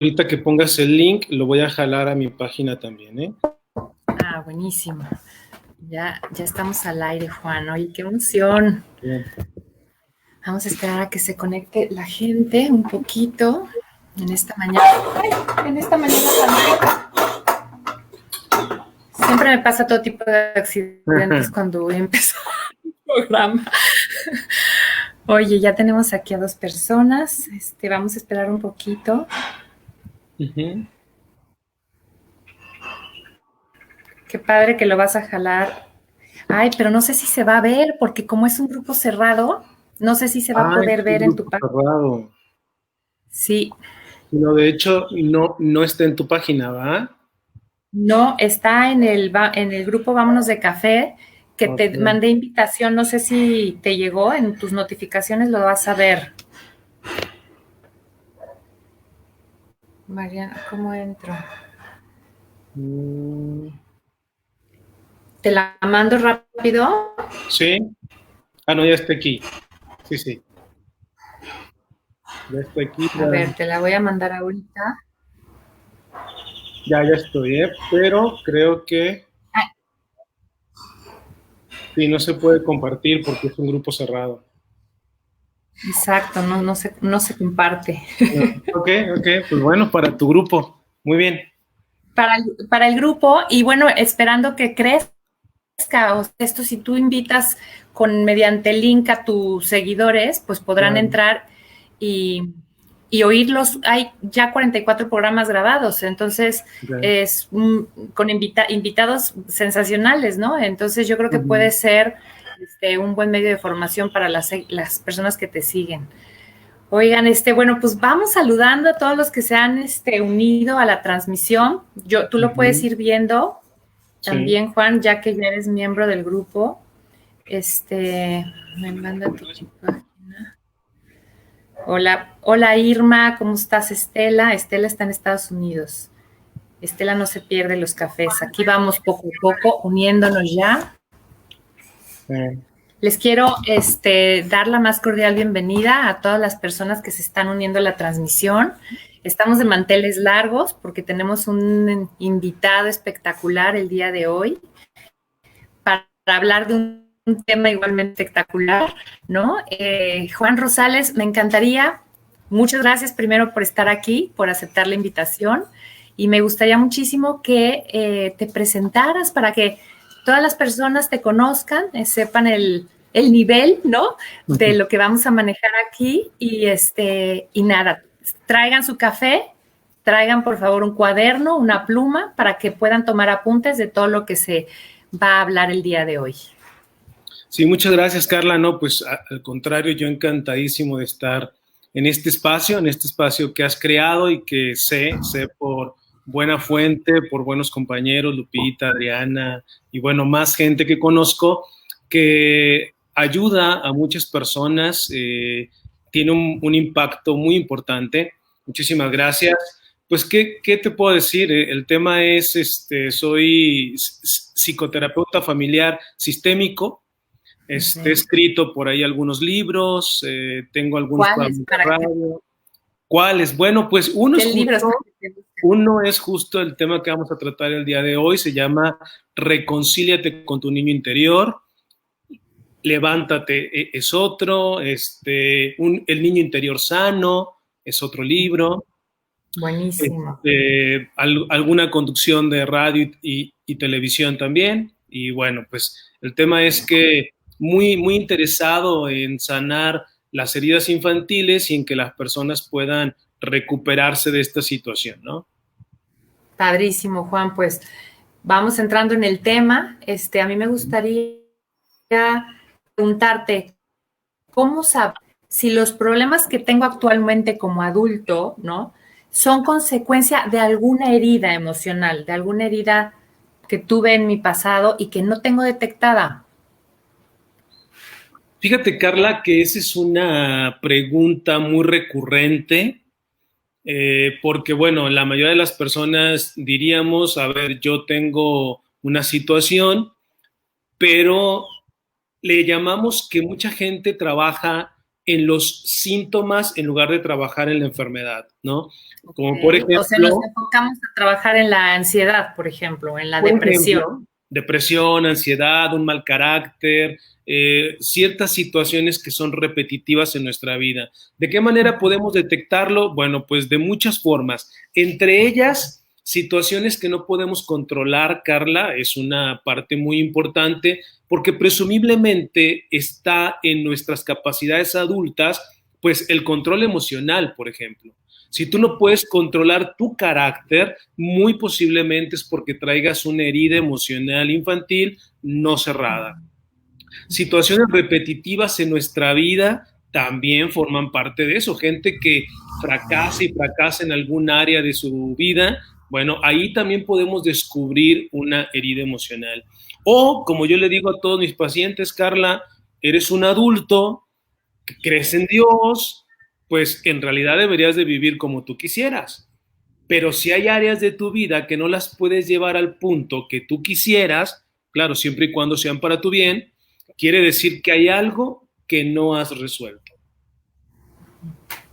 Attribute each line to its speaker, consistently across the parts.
Speaker 1: ahorita que pongas el link, lo voy a jalar a mi página también, ¿eh?
Speaker 2: Ah, buenísimo. Ya estamos al aire, Juan. Oye, qué emoción.
Speaker 1: Bien.
Speaker 2: Vamos a esperar a que se conecte la gente un poquito en esta mañana. ¡Ay! En esta mañana siempre me pasa todo tipo de accidentes cuando voy a empezar el programa. Oye, ya tenemos aquí a 2 personas. Vamos a esperar un poquito.
Speaker 1: Uh-huh.
Speaker 2: Qué padre que lo vas a jalar. Ay, pero no sé si se va a ver, porque como es un grupo cerrado, no sé si se va a poder
Speaker 1: Es un
Speaker 2: ver en tu
Speaker 1: grupo
Speaker 2: página.
Speaker 1: cerrado.
Speaker 2: Sí.
Speaker 1: No, de hecho, no está en tu página, ¿va?
Speaker 2: No, está en el grupo Vámonos de Café, que te
Speaker 1: Okay.
Speaker 2: mandé invitación, no sé si te llegó, en tus notificaciones lo vas a ver. Mariana, ¿cómo entro? ¿Te la mando rápido?
Speaker 1: Sí. Ah, no, ya está aquí. Sí, sí. Ya está aquí.
Speaker 2: A ver, te la voy a mandar ahorita.
Speaker 1: Ya estoy, ¿eh? Pero creo que
Speaker 2: Ah,
Speaker 1: sí, no se puede compartir porque es un grupo cerrado.
Speaker 2: exacto, no se comparte.
Speaker 1: Ok, pues bueno, para tu grupo. Muy bien.
Speaker 2: Para el grupo, y bueno, esperando que crezca. Esto, si tú invitas mediante el link a tus seguidores, pues podrán
Speaker 1: Claro.
Speaker 2: entrar y, y oírlos. Hay ya 44 programas grabados, entonces
Speaker 1: Okay.
Speaker 2: es con invitados sensacionales, ¿no? Entonces yo creo que
Speaker 1: Uh-huh.
Speaker 2: puede ser un buen medio de formación para las personas que te siguen. Oigan, bueno, pues vamos saludando a todos los que se han unido a la transmisión. Tú lo puedes
Speaker 1: Uh-huh.
Speaker 2: ir viendo
Speaker 1: Sí.
Speaker 2: también, Juan, ya que ya eres miembro del grupo. Me manda tu página. Hola Irma, ¿cómo estás, Estela? Estela está en Estados Unidos. Estela no se pierde los cafés. Aquí vamos poco a poco uniéndonos ya. Les quiero dar la más cordial bienvenida a todas las personas que se están uniendo a la transmisión. Estamos de manteles largos porque tenemos un invitado espectacular el día de hoy para hablar de un tema igualmente espectacular, ¿no? Juan Rosales, me encantaría, muchas gracias primero por estar aquí, por aceptar la invitación, y me gustaría muchísimo que te presentaras para que todas las personas te conozcan, sepan el nivel, ¿no? De lo que vamos a manejar aquí, y nada, traigan su café, traigan por favor un cuaderno, una pluma, para que puedan tomar apuntes de todo lo que se va a hablar el día de hoy.
Speaker 1: Sí, muchas gracias, Carla. No, pues al contrario, yo encantadísimo de estar en este espacio que has creado y que sé por buena fuente, por buenos compañeros, Lupita, Adriana, y bueno, más gente que conozco, que ayuda a muchas personas, tiene un impacto muy importante. Muchísimas gracias. Pues, ¿qué te puedo decir? El tema es, soy psicoterapeuta familiar sistémico. He escrito por ahí algunos libros, tengo algunos
Speaker 2: ¿Cuáles?
Speaker 1: programas de radio. ¿Cuáles? Bueno, pues
Speaker 2: ¿Qué libros?
Speaker 1: uno es justo el tema que vamos a tratar el día de hoy, se llama Reconcíliate con tu niño interior. Levántate es otro, El niño interior sano es otro libro.
Speaker 2: Buenísimo.
Speaker 1: Alguna conducción de radio y televisión también. Y bueno, pues el tema es que muy interesado en sanar las heridas infantiles y en que las personas puedan recuperarse de esta situación, ¿no?
Speaker 2: Padrísimo, Juan. Pues vamos entrando en el tema. A mí me gustaría preguntarte, ¿cómo sabes si los problemas que tengo actualmente como adulto, ¿no? Son consecuencia de alguna herida emocional, de alguna herida que tuve en mi pasado y que no tengo detectada?
Speaker 1: Fíjate, Carla, que esa es una pregunta muy recurrente, porque bueno, la mayoría de las personas diríamos, a ver, yo tengo una situación, pero le llamamos que mucha gente trabaja en los síntomas en lugar de trabajar en la enfermedad, ¿no? Como por ejemplo...
Speaker 2: O sea, nos enfocamos a trabajar en la ansiedad, por ejemplo, en la depresión.
Speaker 1: Depresión, ansiedad, un mal carácter, ciertas situaciones que son repetitivas en nuestra vida. ¿De qué manera podemos detectarlo? Bueno, pues de muchas formas. Entre ellas, situaciones que no podemos controlar, Carla, es una parte muy importante porque presumiblemente está en nuestras capacidades adultas, pues el control emocional, por ejemplo. Si tú no puedes controlar tu carácter, muy posiblemente es porque traigas una herida emocional infantil no cerrada. Situaciones repetitivas en nuestra vida también forman parte de eso. Gente que fracasa y fracasa en algún área de su vida, bueno, ahí también podemos descubrir una herida emocional. O, como yo le digo a todos mis pacientes, Carla, eres un adulto que crees en Dios, pues en realidad deberías de vivir como tú quisieras. Pero si hay áreas de tu vida que no las puedes llevar al punto que tú quisieras, claro, siempre y cuando sean para tu bien, quiere decir que hay algo que no has resuelto.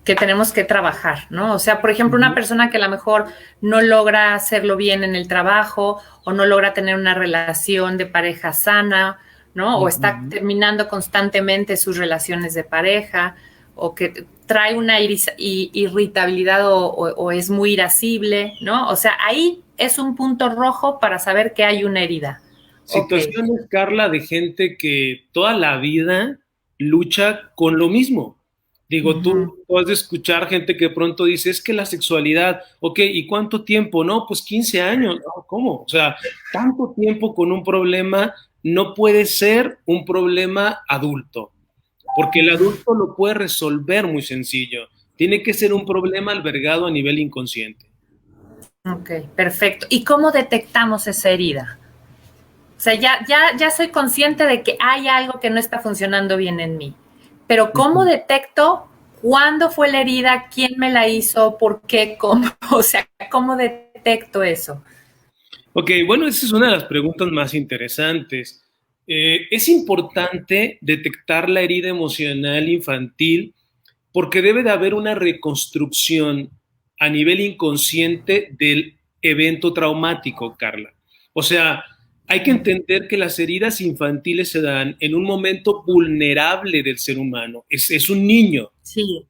Speaker 2: Que tenemos que trabajar, ¿no? O sea, por ejemplo, una persona que a lo mejor no logra hacerlo bien en el trabajo o no logra tener una relación de pareja sana, ¿no? O está terminando constantemente sus relaciones de pareja o que trae una irritabilidad o es muy irascible, ¿no? O sea, ahí es un punto rojo para saber que hay una herida.
Speaker 1: Situaciones, okay, Carla, de gente que toda la vida lucha con lo mismo. Digo, tú has de escuchar gente que pronto dice, es que la sexualidad, ok, ¿y cuánto tiempo? No, pues 15 años, no, ¿cómo? O sea, tanto tiempo con un problema no puede ser un problema adulto, porque el adulto lo puede resolver muy sencillo. Tiene que ser un problema albergado a nivel inconsciente.
Speaker 2: Ok, perfecto. ¿Y cómo detectamos esa herida? O sea, ya soy consciente de que hay algo que no está funcionando bien en mí. Pero ¿cómo detecto cuándo fue la herida, quién me la hizo, por qué, cómo? O sea, ¿cómo detecto eso?
Speaker 1: Ok, bueno, esa es una de las preguntas más interesantes. Es importante detectar la herida emocional infantil porque debe de haber una reconstrucción a nivel inconsciente del evento traumático, Carla. O sea, hay que entender que las heridas infantiles se dan en un momento vulnerable del ser humano. Es un niño.
Speaker 2: Sí.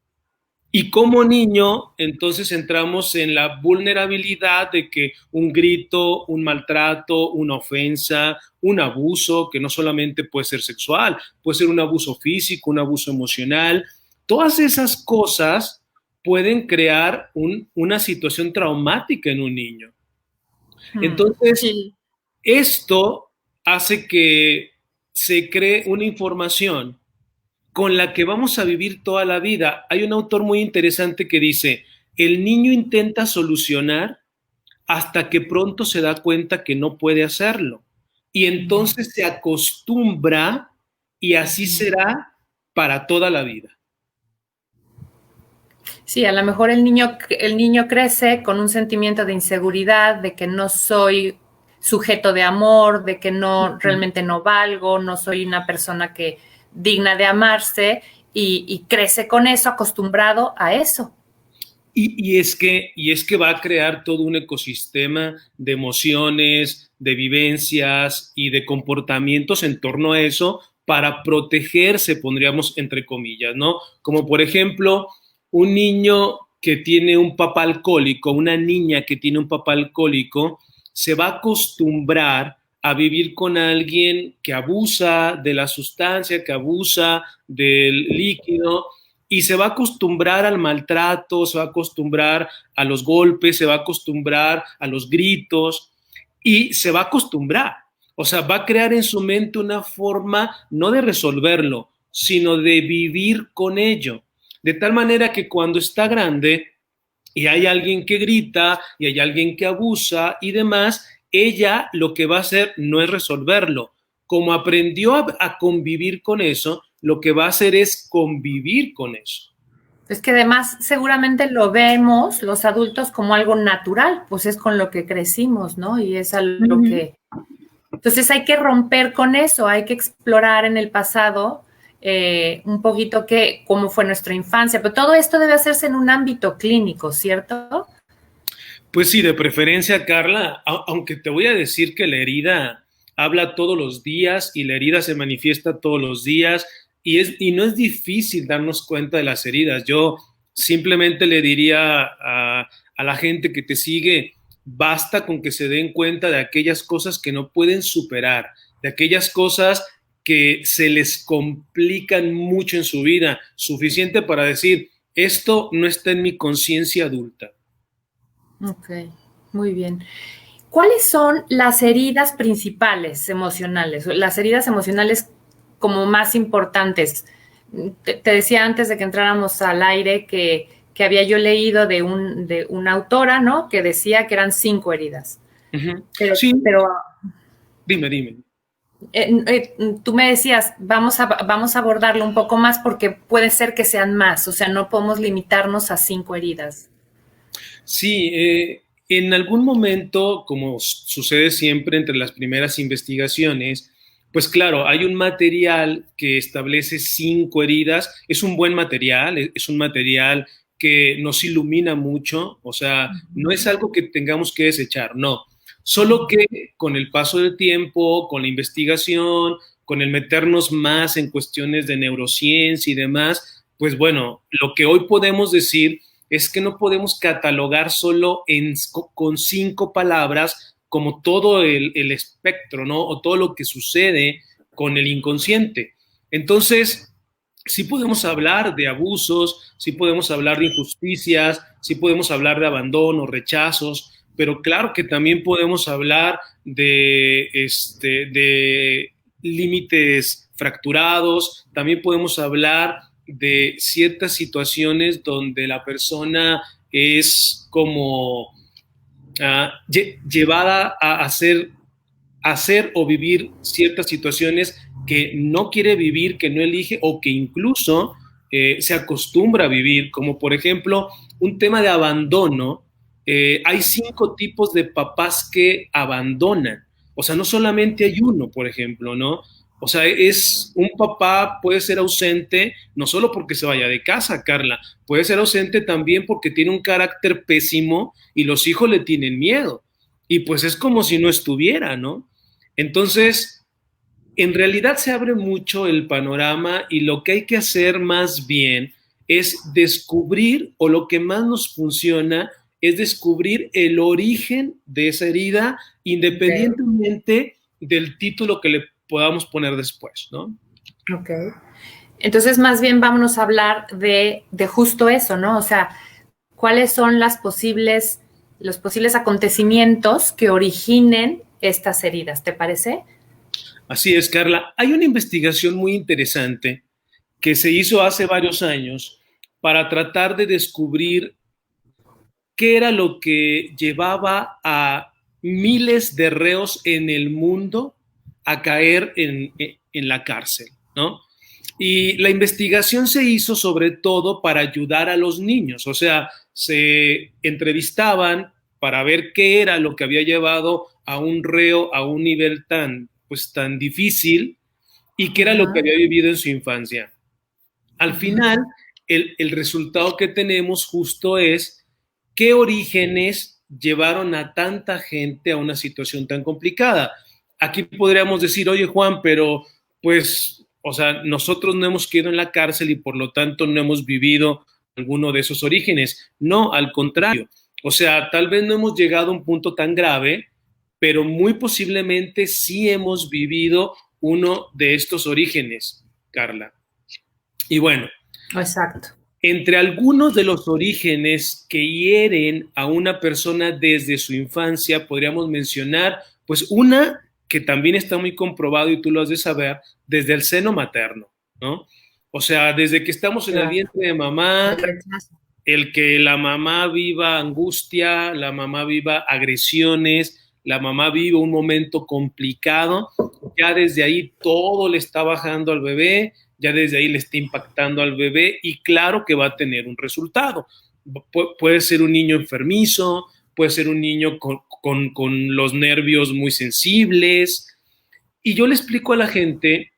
Speaker 1: Y como niño, entonces entramos en la vulnerabilidad de que un grito, un maltrato, una ofensa, un abuso, que no solamente puede ser sexual, puede ser un abuso físico, un abuso emocional, todas esas cosas pueden crear una situación traumática en un niño. Entonces, sí, esto hace que se cree una información con la que vamos a vivir toda la vida. Hay un autor muy interesante que dice, el niño intenta solucionar hasta que pronto se da cuenta que no puede hacerlo. Y entonces se acostumbra y así será para toda la vida.
Speaker 2: Sí, a lo mejor el niño crece con un sentimiento de inseguridad, de que no soy sujeto de amor, de que no realmente no valgo, no soy una persona que digna de amarse y crece con eso, acostumbrado a eso.
Speaker 1: Y es que va a crear todo un ecosistema de emociones, de vivencias y de comportamientos en torno a eso para protegerse, pondríamos entre comillas, ¿no? Como por ejemplo, un niño que tiene un papá alcohólico, una niña que tiene un papá alcohólico, se va a acostumbrar a vivir con alguien que abusa de la sustancia, que abusa del líquido, y se va a acostumbrar al maltrato, se va a acostumbrar a los golpes, se va a acostumbrar a los gritos y se va a acostumbrar. O sea, va a crear en su mente una forma no de resolverlo, sino de vivir con ello. De tal manera que cuando está grande y hay alguien que grita y hay alguien que abusa y demás, ella lo que va a hacer no es resolverlo. Como aprendió a convivir con eso, lo que va a hacer es convivir con eso.
Speaker 2: Es que además seguramente lo vemos los adultos como algo natural, pues es con lo que crecimos, ¿no? Y es algo que... Entonces hay que romper con eso, hay que explorar en el pasado un poquito cómo fue nuestra infancia, pero todo esto debe hacerse en un ámbito clínico, ¿cierto?
Speaker 1: Pues sí, de preferencia, Carla, aunque te voy a decir que la herida habla todos los días y la herida se manifiesta todos los días y no es difícil darnos cuenta de las heridas. Yo simplemente le diría a la gente que te sigue, basta con que se den cuenta de aquellas cosas que no pueden superar, de aquellas cosas que se les complican mucho en su vida, suficiente para decir, esto no está en mi conciencia adulta.
Speaker 2: Ok, muy bien. ¿Cuáles son las heridas principales emocionales, las heridas emocionales como más importantes? Te decía antes de que entráramos al aire que había yo leído de una autora, ¿no? Que decía que eran 5 heridas.
Speaker 1: Sí,
Speaker 2: Pero
Speaker 1: dime.
Speaker 2: tú me decías, vamos a abordarlo un poco más porque puede ser que sean más, o sea, no podemos limitarnos a 5 heridas.
Speaker 1: Sí, en algún momento, como sucede siempre entre las primeras investigaciones, pues claro, hay un material que establece 5 heridas, es un buen material, es un material que nos ilumina mucho, o sea, no es algo que tengamos que desechar, no, solo que con el paso del tiempo, con la investigación, con el meternos más en cuestiones de neurociencia y demás, pues bueno, lo que hoy podemos decir es que no podemos catalogar solo con 5 palabras como todo el espectro, ¿no? O todo lo que sucede con el inconsciente. Entonces, sí podemos hablar de abusos, sí podemos hablar de injusticias, sí podemos hablar de abandono, rechazos, pero claro que también podemos hablar de límites fracturados, también podemos hablar de ciertas situaciones donde la persona es como llevada a hacer o vivir ciertas situaciones que no quiere vivir, que no elige o que incluso se acostumbra a vivir, como por ejemplo un tema de abandono. Hay 5 tipos de papás que abandonan, o sea, no solamente hay uno, por ejemplo, ¿no? O sea, es un papá puede ser ausente no solo porque se vaya de casa, Carla, puede ser ausente también porque tiene un carácter pésimo y los hijos le tienen miedo. Y pues es como si no estuviera, ¿no? Entonces, en realidad se abre mucho el panorama y lo que hay que hacer más bien es descubrir, o lo que más nos funciona, es descubrir el origen de esa herida, independientemente del título que le podamos poner después, ¿no?
Speaker 2: Ok. Entonces, más bien vámonos a hablar de justo eso, ¿no? O sea, ¿cuáles son los posibles acontecimientos que originen estas heridas? ¿Te parece?
Speaker 1: Así es, Carla. Hay una investigación muy interesante que se hizo hace varios años para tratar de descubrir qué era lo que llevaba a miles de reos en el mundo a caer en la cárcel, ¿no? Y la investigación se hizo sobre todo para ayudar a los niños, o sea, se entrevistaban para ver qué era lo que había llevado a un reo a un nivel tan difícil y qué era lo que había vivido en su infancia. Al final, el resultado que tenemos justo es qué orígenes llevaron a tanta gente a una situación tan complicada. Aquí podríamos decir, oye Juan, pero pues, o sea, nosotros no hemos quedado en la cárcel y por lo tanto no hemos vivido alguno de esos orígenes. No, al contrario. O sea, tal vez no hemos llegado a un punto tan grave, pero muy posiblemente sí hemos vivido uno de estos orígenes, Carla. Y bueno,
Speaker 2: exacto.
Speaker 1: Entre algunos de los orígenes que hieren a una persona desde su infancia, podríamos mencionar, pues una que también está muy comprobado y tú lo has de saber, desde el seno materno, ¿no? O sea, desde que estamos en el vientre de mamá, el que la mamá viva angustia, la mamá viva agresiones, la mamá viva un momento complicado, ya desde ahí todo le está bajando al bebé, ya desde ahí le está impactando al bebé y claro que va a tener un resultado. Puede ser un niño enfermizo, puede ser un niño con los nervios muy sensibles. Y yo le explico a la gente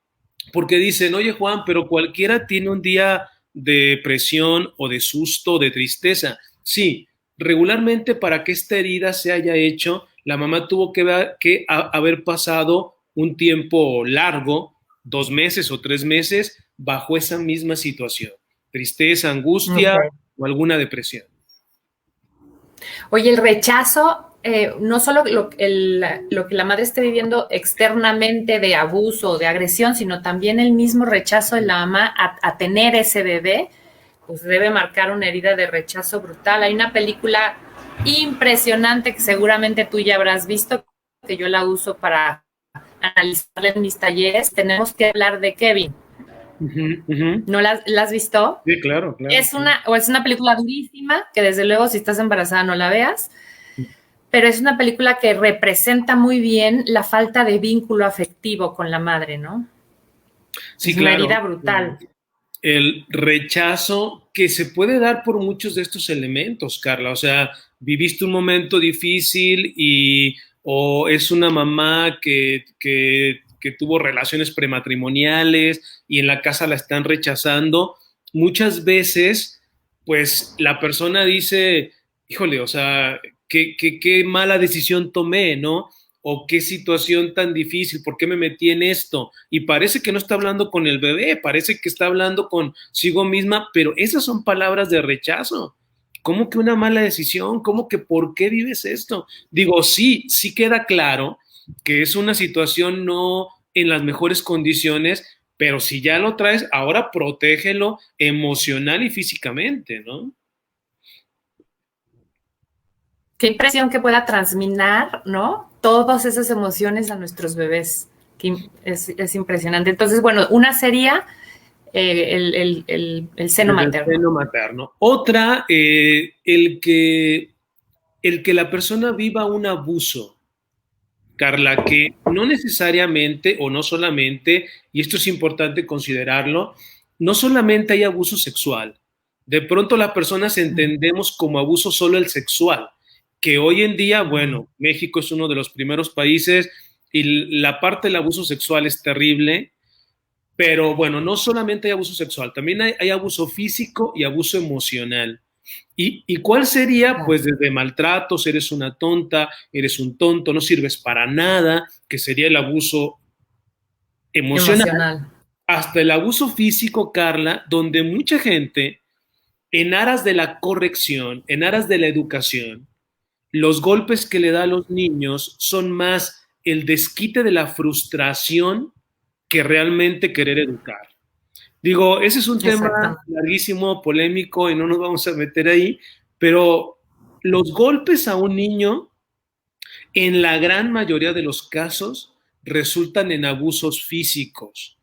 Speaker 1: porque dicen, oye Juan, pero cualquiera tiene un día de presión o de susto o de tristeza. Sí, regularmente para que esta herida se haya hecho, la mamá tuvo haber pasado un tiempo largo, 2 meses o 3 meses, bajo esa misma situación. Tristeza, angustia
Speaker 2: Ok.
Speaker 1: o alguna depresión.
Speaker 2: Oye, el rechazo, no solo lo que la madre esté viviendo externamente de abuso o de agresión, sino también el mismo rechazo de la mamá a tener ese bebé, pues debe marcar una herida de rechazo brutal. Hay una película impresionante que seguramente tú ya habrás visto, que yo la uso para analizarla en mis talleres. Tenemos que hablar de Kevin.
Speaker 1: Ujú, ujú.
Speaker 2: ¿No la has visto?
Speaker 1: Sí, claro, claro.
Speaker 2: Es una película durísima, que desde luego si estás embarazada no la veas, pero es una película que representa muy bien la falta de vínculo afectivo con la madre, ¿no?
Speaker 1: Sí,
Speaker 2: Es una
Speaker 1: claro.
Speaker 2: herida brutal.
Speaker 1: El rechazo que se puede dar por muchos de estos elementos, Carla. O sea, viviste un momento difícil o es una mamá que tuvo relaciones prematrimoniales y en la casa la están rechazando. Muchas veces, pues la persona dice, híjole, o sea, qué mala decisión tomé, ¿no? O qué situación tan difícil, ¿por qué me metí en esto? Y parece que no está hablando con el bebé, parece que está hablando consigo misma, pero esas son palabras de rechazo. ¿Cómo que una mala decisión? ¿Cómo que por qué vives esto? Digo, sí, sí queda claro que es una situación no en las mejores condiciones, pero si ya lo traes, ahora protégelo emocional y físicamente, ¿no?
Speaker 2: Qué impresión que pueda transminar, ¿no? Todas esas emociones a nuestros bebés. Es impresionante. Entonces, bueno, una sería el seno
Speaker 1: Desde el
Speaker 2: materno.
Speaker 1: seno materno. Otra, el que la persona viva un abuso, Carla, que no necesariamente o no solamente, y esto es importante considerarlo, no solamente hay abuso sexual. De pronto las personas entendemos como abuso solo el sexual, que hoy en día, bueno, México es uno de los primeros países y la parte del abuso sexual es terrible, pero bueno, no solamente hay abuso sexual, también hay abuso físico y abuso emocional. ¿Y cuál sería? Pues desde maltratos, eres una tonta, eres un tonto, no sirves para nada, que sería el abuso emocional,
Speaker 2: Emocional.
Speaker 1: hasta el abuso físico, Carla, donde mucha gente, en aras de la corrección, en aras de la educación, los golpes que le da a los niños son más el desquite de la frustración que realmente querer educar. Digo, ese es un tema
Speaker 2: Exactamente.
Speaker 1: larguísimo, polémico y no nos vamos a meter ahí, pero los golpes a un niño, en la gran mayoría de los casos, resultan en abusos físicos.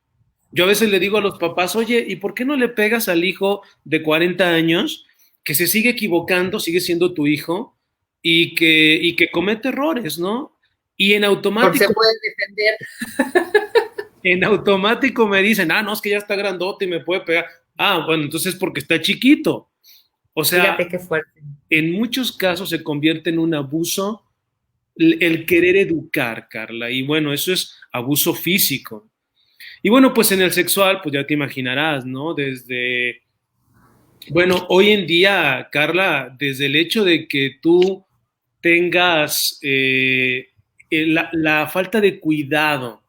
Speaker 1: Yo a veces le digo a los papás, oye, ¿y por qué no le pegas al hijo de 40 años que se sigue equivocando, sigue siendo tu hijo y que comete errores, ¿no? Y
Speaker 2: Porque se
Speaker 1: automático,
Speaker 2: puede defender.
Speaker 1: en automático me dicen, no, es que ya está grandote y me puede pegar. Ah, bueno, entonces porque está chiquito. O sea,
Speaker 2: Fíjate qué fuerte.
Speaker 1: en muchos casos se convierte en un abuso el querer educar, Carla. Y bueno, eso es abuso físico. Y bueno, pues en el sexual, pues ya te imaginarás, ¿no? Bueno, hoy en día, Carla, desde el hecho de que tú tengas la falta de cuidado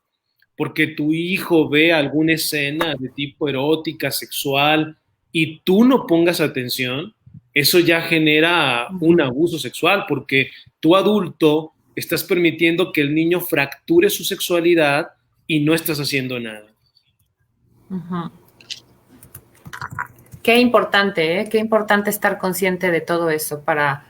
Speaker 1: porque tu hijo ve alguna escena de tipo erótica, sexual, y tú no pongas atención, eso ya genera un abuso sexual, porque tú adulto estás permitiendo que el niño fracture su sexualidad y no estás haciendo nada.
Speaker 2: Ujú. Qué importante, ¿eh? Qué importante estar consciente de todo eso para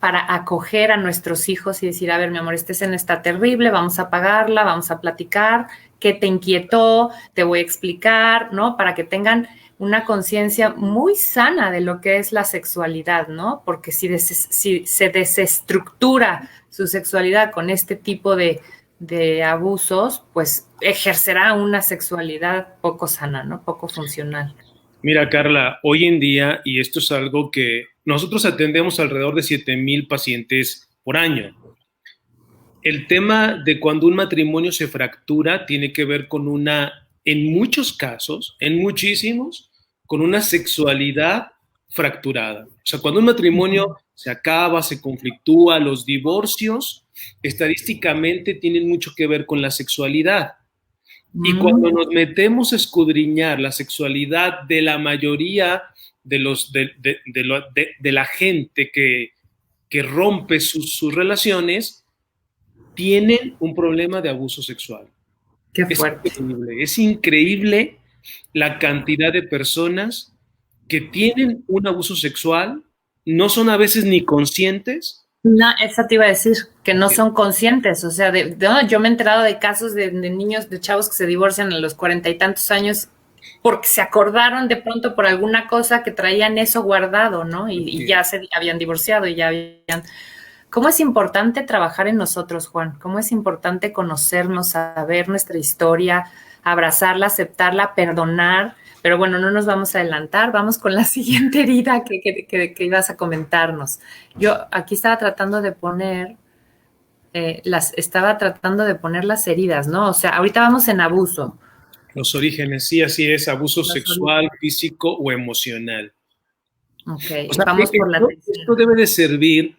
Speaker 2: acoger a nuestros hijos y decir, a ver, mi amor, esta escena está terrible, vamos a apagarla, vamos a platicar, qué te inquietó, te voy a explicar, ¿no? Para que tengan una conciencia muy sana de lo que es la sexualidad, ¿no? Porque si se desestructura su sexualidad con este tipo de abusos, pues ejercerá una sexualidad poco sana, ¿no? Poco funcional.
Speaker 1: Mira, Carla, hoy en día, y esto es algo que nosotros atendemos alrededor de 7,000 pacientes por año. El tema de cuando un matrimonio se fractura tiene que ver con una en muchos casos, en muchísimos, con una sexualidad fracturada. O sea, cuando un matrimonio se acaba, se conflictúa, los divorcios estadísticamente tienen mucho que ver con la sexualidad. Y cuando nos metemos a escudriñar la sexualidad de la mayoría de la gente que rompe sus relaciones, tienen un problema de abuso sexual.
Speaker 2: Qué fuerte.
Speaker 1: Es increíble la cantidad de personas que tienen un abuso sexual, no son a veces ni conscientes.
Speaker 2: No, esa te iba a decir, que no son conscientes, o sea, yo me he enterado de casos de niños, de chavos que se divorcian a los 40 y tantos años porque se acordaron de pronto por alguna cosa que traían eso guardado, ¿no? Y ya se habían divorciado y ya habían... ¿Cómo es importante trabajar en nosotros, Juan? ¿Cómo es importante conocernos, saber nuestra historia, abrazarla, aceptarla, perdonar? Pero bueno, no nos vamos a adelantar, vamos con la siguiente herida que ibas a comentarnos. Yo aquí estaba tratando de poner las heridas, ¿no? O sea, ahorita vamos en abuso.
Speaker 1: Los orígenes, sí, así es, abuso sexual, físico o emocional.
Speaker 2: Ok,
Speaker 1: o sea,
Speaker 2: vamos por la
Speaker 1: esto debe de servir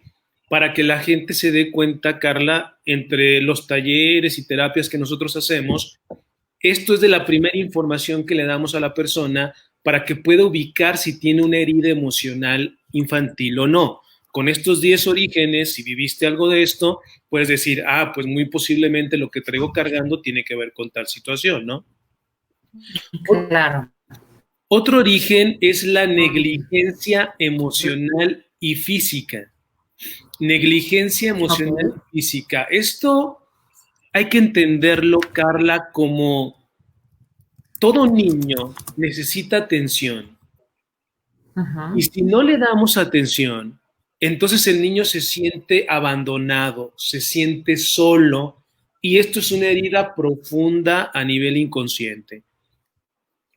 Speaker 1: para que la gente se dé cuenta, Carla, entre los talleres y terapias que nosotros hacemos, esto es de la primera información que le damos a la persona para que pueda ubicar si tiene una herida emocional infantil o no. Con estos 10 orígenes, si viviste algo de esto, puedes decir, pues muy posiblemente lo que traigo cargando tiene que ver con tal situación, ¿no?
Speaker 2: Claro.
Speaker 1: Otro origen es la negligencia emocional y física. Negligencia emocional y física. Esto hay que entenderlo, Carla, como todo niño necesita atención. Y si no le damos atención, entonces el niño se siente abandonado, se siente solo, y esto es una herida profunda a nivel inconsciente.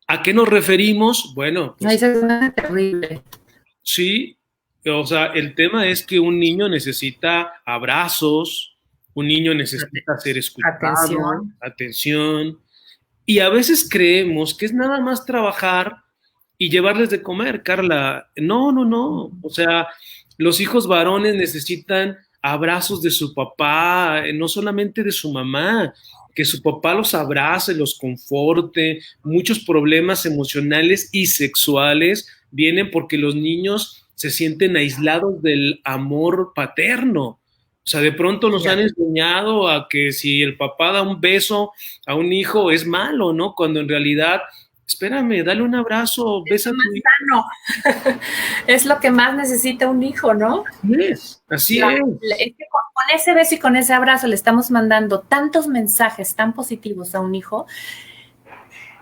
Speaker 1: ¿A qué nos referimos? Bueno,
Speaker 2: pues, eso es terrible.
Speaker 1: Sí, o sea, el tema es que un niño necesita abrazos, un niño necesita ser escuchado, atención, y a veces creemos que es nada más trabajar y llevarles de comer, Carla. No, no, no. O sea, los hijos varones necesitan abrazos de su papá, no solamente de su mamá, que su papá los abrace, los conforte. Muchos problemas emocionales y sexuales vienen porque los niños se sienten aislados del amor paterno. O sea, de pronto nos han enseñado a que si el papá da un beso a un hijo es malo, ¿no? Cuando en realidad, espérame, dale un abrazo, besa a tu hijo.
Speaker 2: Es lo que más necesita un hijo, ¿no?
Speaker 1: Así es.
Speaker 2: Es que con ese beso y con ese abrazo le estamos mandando tantos mensajes tan positivos a un hijo.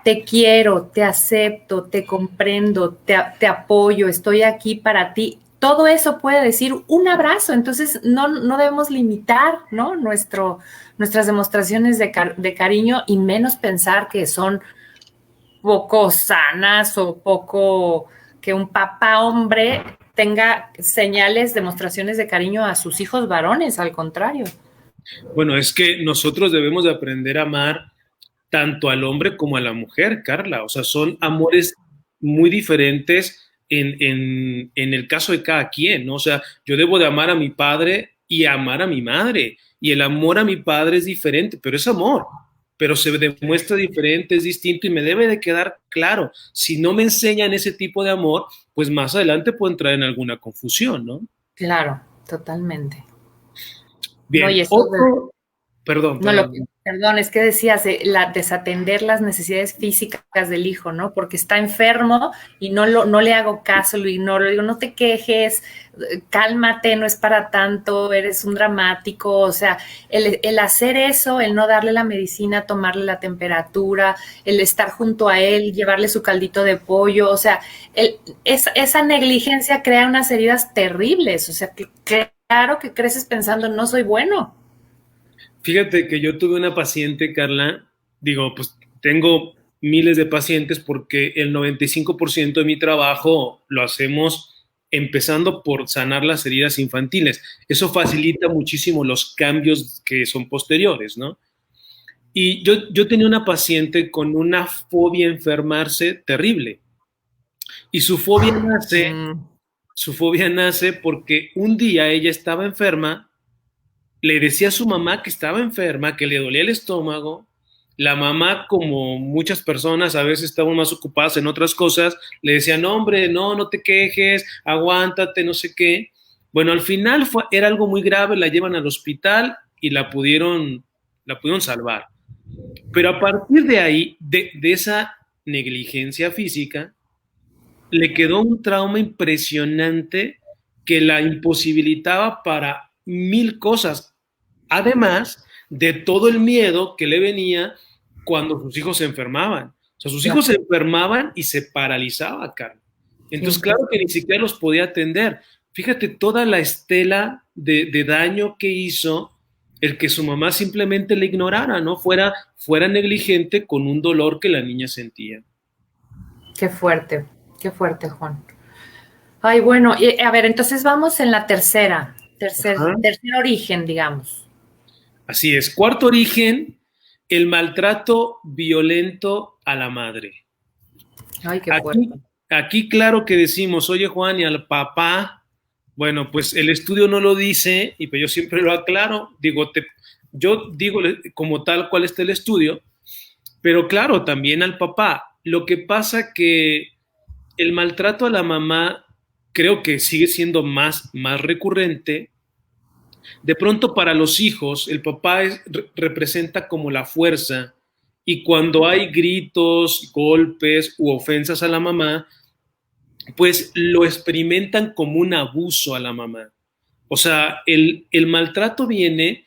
Speaker 2: Te quiero, te acepto, te comprendo, te apoyo, estoy aquí para ti. Todo eso puede decir un abrazo, entonces no debemos limitar, ¿no? Nuestras demostraciones de cariño y menos pensar que son poco sanas o poco que un papá hombre tenga señales, demostraciones de cariño a sus hijos varones, al contrario.
Speaker 1: Bueno, es que nosotros debemos de aprender a amar tanto al hombre como a la mujer, Carla. O sea, son amores muy diferentes en el caso de cada quien, ¿no? O sea, yo debo de amar a mi padre y amar a mi madre. Y el amor a mi padre es diferente, pero es amor. Pero se demuestra diferente, es distinto y me debe de quedar claro. Si no me enseñan ese tipo de amor, pues más adelante puedo entrar en alguna confusión, ¿no?
Speaker 2: Claro, totalmente.
Speaker 1: Bien,
Speaker 2: no,
Speaker 1: Perdón.
Speaker 2: Perdón, es que decías desatender las necesidades físicas del hijo, ¿no? Porque está enfermo y no le hago caso, lo ignoro, le digo, no te quejes, cálmate, no es para tanto, eres un dramático, o sea, el hacer eso, el no darle la medicina, tomarle la temperatura, el estar junto a él, llevarle su caldito de pollo, o sea, esa negligencia crea unas heridas terribles, o sea, claro que creces pensando, no soy bueno.
Speaker 1: Fíjate que yo tuve una paciente, Carla, pues tengo miles de pacientes porque el 95% de mi trabajo lo hacemos empezando por sanar las heridas infantiles. Eso facilita muchísimo los cambios que son posteriores, ¿no? Y yo tenía una paciente con una fobia a enfermarse terrible. Y su fobia nace porque un día ella estaba enferma, le decía a su mamá que estaba enferma, que le dolía el estómago. La mamá, como muchas personas, a veces estaban más ocupadas en otras cosas, le decía, no, hombre, no, no te quejes, aguántate, no sé qué. Bueno, al final era algo muy grave, la llevan al hospital y la pudieron salvar. Pero a partir de ahí, de esa negligencia física, le quedó un trauma impresionante que la imposibilitaba para mil cosas, además de todo el miedo que le venía cuando sus hijos se enfermaban. O sea, sus hijos se enfermaban y se paralizaba, Carlos. Entonces, claro que ni siquiera los podía atender. Fíjate toda la estela de daño que hizo el que su mamá simplemente le ignorara, ¿no? Fuera negligente con un dolor que la niña sentía.
Speaker 2: Qué fuerte, Juan. Ay, bueno, a ver, entonces vamos en la tercer origen, digamos.
Speaker 1: Así es. Cuarto origen, el maltrato violento a la madre.
Speaker 2: Ay, qué fuerte.
Speaker 1: Aquí claro que decimos, oye Juan, y al papá, bueno, pues el estudio no lo dice, y pues yo siempre lo aclaro, yo digo como tal cuál está el estudio, pero claro, también al papá. Lo que pasa que el maltrato a la mamá creo que sigue siendo más recurrente. De pronto para los hijos, el papá representa como la fuerza y cuando hay gritos, golpes u ofensas a la mamá, pues lo experimentan como un abuso a la mamá. O sea, el maltrato viene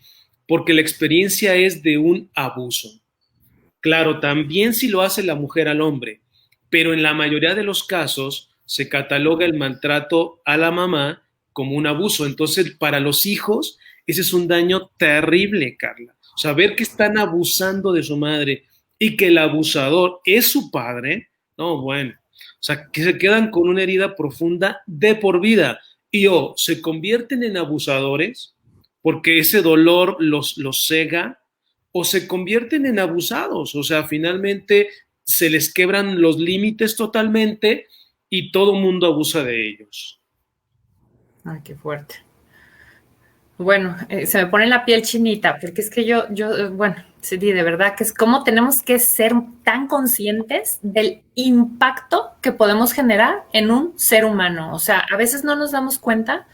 Speaker 1: porque la experiencia es de un abuso. Claro, también si lo hace la mujer al hombre, pero en la mayoría de los casos se cataloga el maltrato a la mamá como un abuso. Entonces, para los hijos, ese es un daño terrible, Carla. O sea, ver que están abusando de su madre y que el abusador es su padre, no, bueno, o sea, que se quedan con una herida profunda de por vida y o se convierten en abusadores porque ese dolor los cega o se convierten en abusados, o sea, finalmente se les quebran los límites totalmente y todo mundo abusa de ellos.
Speaker 2: Ay, qué fuerte. Bueno, se me pone la piel chinita, porque es que bueno, sí, de verdad que es como tenemos que ser tan conscientes del impacto que podemos generar en un ser humano. O sea, a veces no nos damos cuenta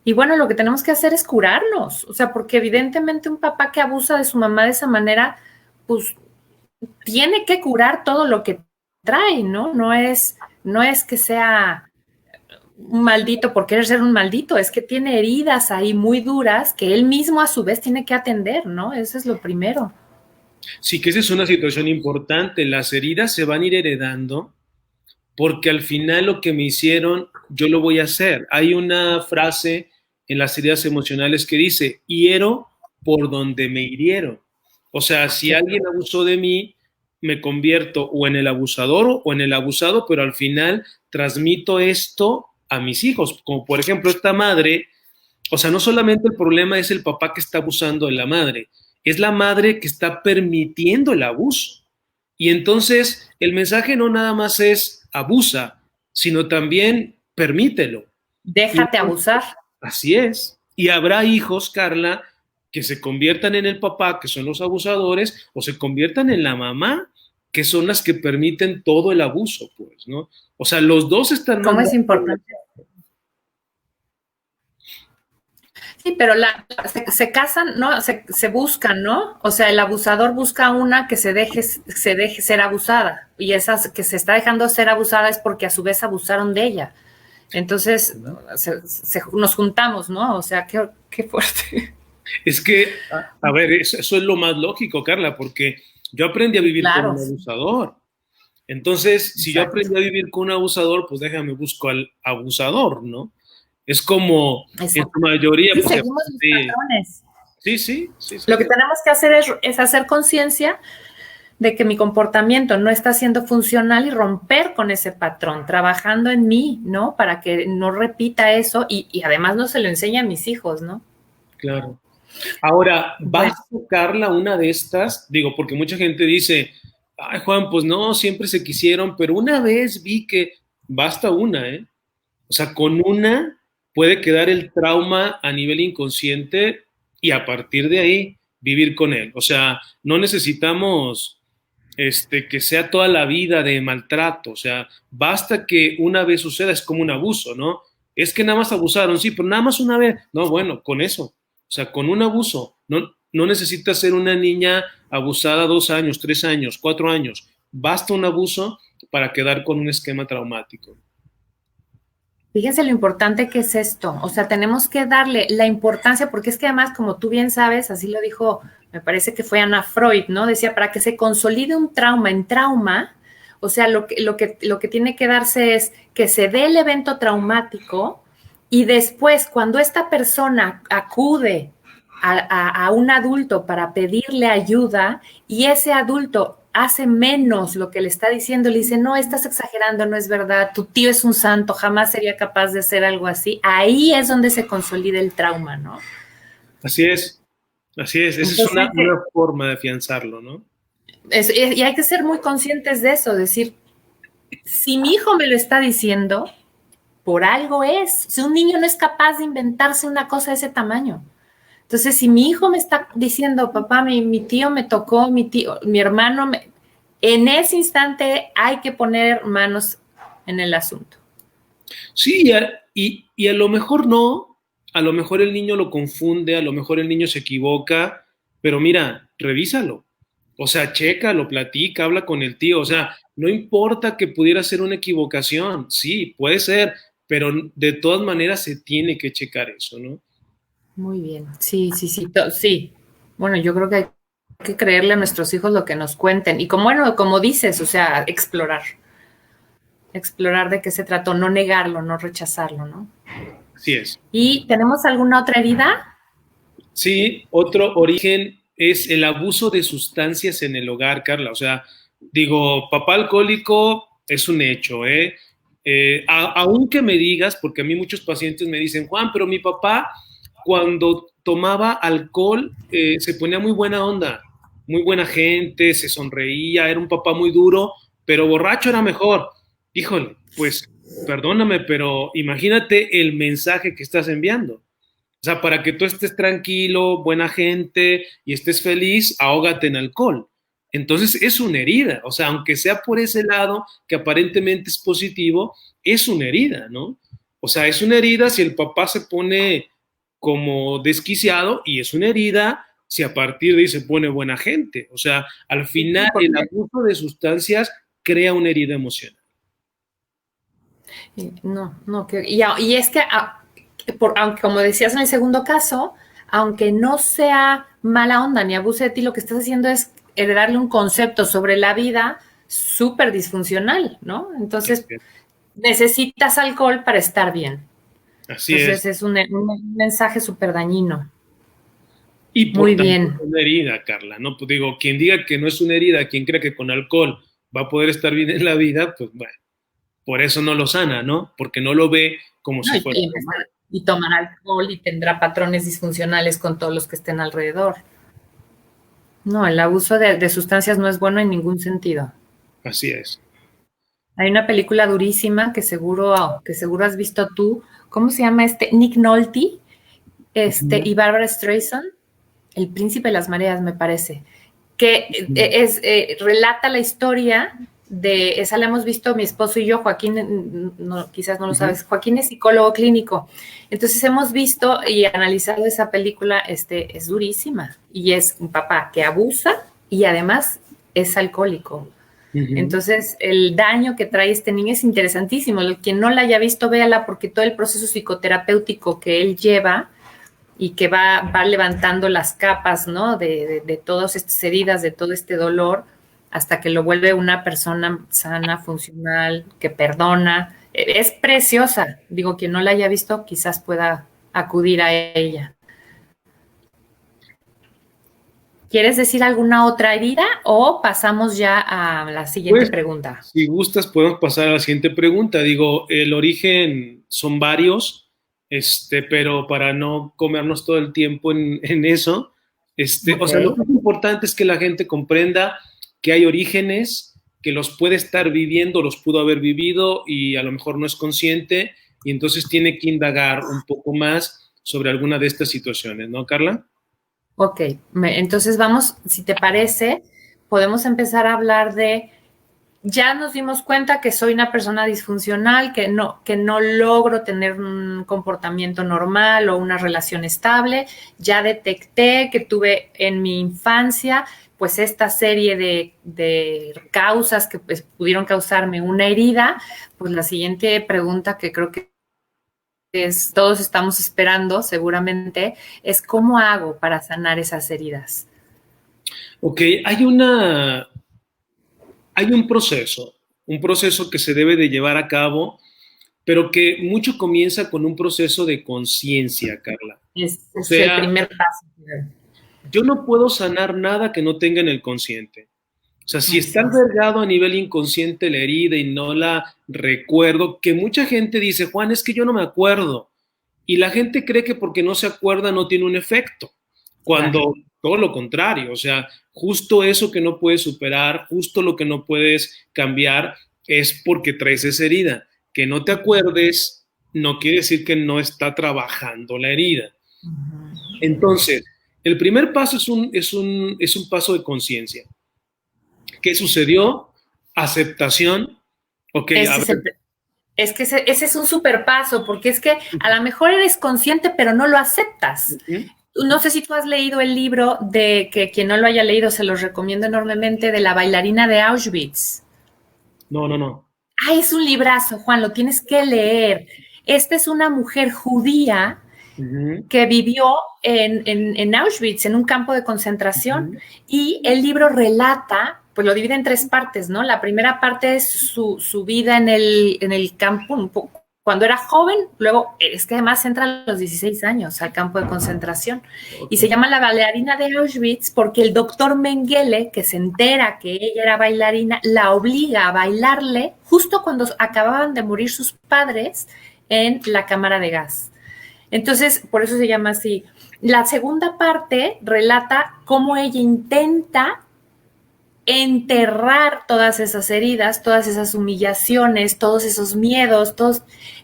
Speaker 2: y bueno, lo que tenemos que hacer es curarnos. O sea, porque evidentemente un papá que abusa de su mamá de esa manera, pues tiene que curar todo lo que trae, ¿no? No es que sea un maldito por querer ser un maldito, es que tiene heridas ahí muy duras que él mismo a su vez tiene que atender, ¿no? Eso es lo primero.
Speaker 1: Sí, que esa es una situación importante. Las heridas se van a ir heredando porque al final lo que me hicieron, yo lo voy a hacer. Hay una frase en las heridas emocionales que dice, hiero por donde me hirieron. O sea, si alguien abusó de mí, me convierto o en el abusador o en el abusado, pero al final transmito esto a mis hijos. Como por ejemplo esta madre, o sea, no solamente el problema es el papá que está abusando de la madre, es la madre que está permitiendo el abuso. Y entonces el mensaje no nada más es abusa, sino también permítelo.
Speaker 2: Déjate abusar.
Speaker 1: Así es. Y habrá hijos, Carla, que se conviertan en el papá, que son los abusadores, o se conviertan en la mamá, que son las que permiten todo el abuso, pues, ¿no? O sea, los dos están...
Speaker 2: ¿Cómo es importante? Sí, pero se casan, ¿no? Se buscan, ¿no? O sea, el abusador busca una que se deje ser abusada. Y esa que se está dejando ser abusada es porque a su vez abusaron de ella. Entonces, nos juntamos, ¿no? O sea, qué fuerte.
Speaker 1: Es que, a ver, eso es lo más lógico, Carla, porque yo aprendí a vivir con un abusador. Entonces, si yo aprendí a vivir con un abusador, pues déjame busco al abusador, ¿no? Es como en su mayoría.
Speaker 2: Sí, pues, seguimos los patrones.
Speaker 1: Sí.
Speaker 2: Lo que tenemos que hacer es hacer conciencia de que mi comportamiento no está siendo funcional y romper con ese patrón, trabajando en mí, ¿no? Para que no repita eso y además no se lo enseñe a mis hijos, ¿no?
Speaker 1: Claro. Ahora, ¿vas
Speaker 2: Bueno,
Speaker 1: a tocarla una de estas? Digo, porque mucha gente dice, ay, Juan, pues no, siempre se quisieron, pero una vez vi que basta una, ¿eh? O sea, con una puede quedar el trauma a nivel inconsciente y a partir de ahí vivir con él. O sea, no necesitamos que sea toda la vida de maltrato. O sea, basta que una vez suceda, es como un abuso, ¿no? Es que nada más abusaron, sí, pero nada más una vez. No, bueno, con eso. O sea, con un abuso. No necesitas ser una niña abusada 2 años, 3 años, 4 años. Basta un abuso para quedar con un esquema traumático.
Speaker 2: fíjense lo importante que es esto. O sea, tenemos que darle la importancia, porque es que además, como tú bien sabes, así lo dijo, me parece que fue Ana Freud, ¿no? Decía, para que se consolide un trauma en trauma, o sea, lo que tiene que darse es que se dé el evento traumático y después, cuando esta persona acude a un adulto para pedirle ayuda y ese adulto hace menos lo que le está diciendo, le dice, no, estás exagerando, no es verdad, tu tío es un santo, jamás sería capaz de hacer algo así, ahí es donde se consolida el trauma, ¿no?
Speaker 1: Así es, así es. Esa es
Speaker 2: Entonces,
Speaker 1: una forma de afianzarlo, ¿no?
Speaker 2: y hay que ser muy conscientes de eso, decir, si mi hijo me lo está diciendo, por algo es. Si un niño no es capaz de inventarse una cosa de ese tamaño. Entonces, si mi hijo me está diciendo, papá, mi tío me tocó, mi hermano, en ese instante hay que poner manos en el asunto.
Speaker 1: Sí, y a lo mejor no, a lo mejor el niño lo confunde, a lo mejor el niño se equivoca, pero mira, revísalo. O sea, chécalo, platica, habla con el tío. O sea, no importa que pudiera ser una equivocación, sí, puede ser, pero de todas maneras se tiene que checar eso, ¿no?
Speaker 2: Muy bien. Sí, sí, sí, sí. Bueno, yo creo que hay que creerle a nuestros hijos lo que nos cuenten. Y como, bueno, como dices, o sea, explorar de qué se trató, no negarlo, no rechazarlo, ¿no?
Speaker 1: Así es.
Speaker 2: ¿Y tenemos alguna otra herida?
Speaker 1: Sí, otro origen es el abuso de sustancias en el hogar, Carla. O sea, digo, papá alcohólico es un hecho, ¿eh? Aunque me digas, porque a mí muchos pacientes me dicen, Juan, pero mi papá cuando tomaba alcohol se ponía muy buena onda, muy buena gente, se sonreía, era un papá muy duro, pero borracho era mejor. Híjole, pues perdóname, pero imagínate el mensaje que estás enviando. O sea, para que tú estés tranquilo, buena gente y estés feliz, ahógate en alcohol. Entonces es una herida, o sea, aunque sea por ese lado que aparentemente es positivo, es una herida, ¿no? O sea, es una herida si el papá se pone como desquiciado y es una herida si a partir de ahí se pone buena gente. O sea, al final el abuso de sustancias crea una herida emocional.
Speaker 2: No, no, y es que, aunque como decías en el segundo caso, aunque no sea mala onda ni abuse de ti, lo que estás haciendo es heredarle un concepto sobre la vida súper disfuncional, ¿no? Entonces, necesitas alcohol para estar bien.
Speaker 1: Así
Speaker 2: Entonces,
Speaker 1: es.
Speaker 2: es un mensaje súper dañino.
Speaker 1: Y
Speaker 2: Muy
Speaker 1: por tanto
Speaker 2: bien.
Speaker 1: es una herida, Carla, ¿no? Pues digo, quien diga que no es una herida, quien cree que con alcohol va a poder estar bien en la vida, pues bueno, por eso no lo sana, ¿no? Porque no lo ve como
Speaker 2: No,
Speaker 1: si fuera normal.
Speaker 2: y tomará alcohol y tendrá patrones disfuncionales con todos los que estén alrededor. No, el abuso de sustancias no es bueno en ningún sentido.
Speaker 1: Así es.
Speaker 2: Hay una película durísima que seguro has visto tú. ¿Cómo se llama este? Nick Nolte,
Speaker 1: Ujú.
Speaker 2: y Barbara Streisand, El Príncipe de las Mareas, me parece, que relata la historia de, esa la hemos visto mi esposo y yo, Joaquín, no, quizás no lo
Speaker 1: Ujú.
Speaker 2: sabes, Joaquín es psicólogo clínico, entonces hemos visto y analizado esa película, es durísima, y es un papá que abusa y además es alcohólico.
Speaker 1: Ujú.
Speaker 2: Entonces, el daño que trae este niño es interesantísimo. El quien no la haya visto, véala, porque todo el proceso psicoterapéutico que él lleva y que va levantando las capas, ¿no? De todas estas heridas, de todo este dolor, hasta que lo vuelve una persona sana, funcional, que perdona. Es preciosa. Digo, quien no la haya visto, quizás pueda acudir a ella. ¿Quieres decir alguna otra herida o pasamos ya a la siguiente
Speaker 1: Pues,
Speaker 2: pregunta?
Speaker 1: si gustas, podemos pasar a la siguiente pregunta. Digo, el origen son varios. pero para no comernos todo el tiempo en eso, o sea, lo que es importante es que la gente comprenda que hay orígenes, que los puede estar viviendo, los pudo haber vivido y a lo mejor no es consciente y entonces tiene que indagar un poco más sobre alguna de estas situaciones, ¿no, Carla?
Speaker 2: Ok, entonces vamos, si te parece, podemos empezar a hablar de, ya nos dimos cuenta que soy una persona disfuncional, que no logro tener un comportamiento normal o una relación estable, ya detecté que tuve en mi infancia pues esta serie de causas que pues, pudieron causarme una herida, pues la siguiente pregunta que creo que todos estamos esperando seguramente, es cómo hago para sanar esas heridas.
Speaker 1: Ok, hay un proceso que se debe de llevar a cabo, pero que mucho comienza con un proceso de conciencia, Carla. O
Speaker 2: Es el
Speaker 1: sea,
Speaker 2: primer paso.
Speaker 1: yo no puedo sanar nada que no tenga en el consciente. O sea, si
Speaker 2: Así
Speaker 1: está
Speaker 2: es.
Speaker 1: albergado a nivel inconsciente la herida y no la recuerdo, que mucha gente dice, Juan, es que yo no me acuerdo. Y la gente cree que porque no se acuerda no tiene un efecto,
Speaker 2: Claro.
Speaker 1: cuando todo lo contrario, o sea, justo eso que no puedes superar, justo lo que no puedes cambiar, es porque traes esa herida. Que no te acuerdes no quiere decir que no está trabajando la herida. Entonces, el primer paso es un paso de conciencia. ¿Qué sucedió? Aceptación. Ok, a
Speaker 2: Ese es,
Speaker 1: ver.
Speaker 2: es que ese es un super paso, porque es que a lo mejor eres consciente, pero no lo aceptas.
Speaker 1: Uh-huh.
Speaker 2: No sé si tú has leído el libro de que quien no lo haya leído se los recomiendo enormemente, de la bailarina de Auschwitz.
Speaker 1: No, no, no.
Speaker 2: Ay, es un librazo, Juan, lo tienes que leer. Esta es una mujer judía
Speaker 1: Uh-huh.
Speaker 2: que vivió en Auschwitz, en un campo de concentración,
Speaker 1: Uh-huh.
Speaker 2: y el libro relata, pues lo divide en tres partes, ¿no? La primera parte es su vida en el campo, un poco, cuando era joven, luego es que además entra a los 16 años al campo de concentración, y se llama La bailarina de Auschwitz porque el doctor Mengele, que se entera que ella era bailarina, la obliga a bailarle justo cuando acababan de morir sus padres en la cámara de gas. Entonces, por eso se llama así. La segunda parte relata cómo ella intenta enterrar todas esas heridas, todas esas humillaciones, todos esos miedos,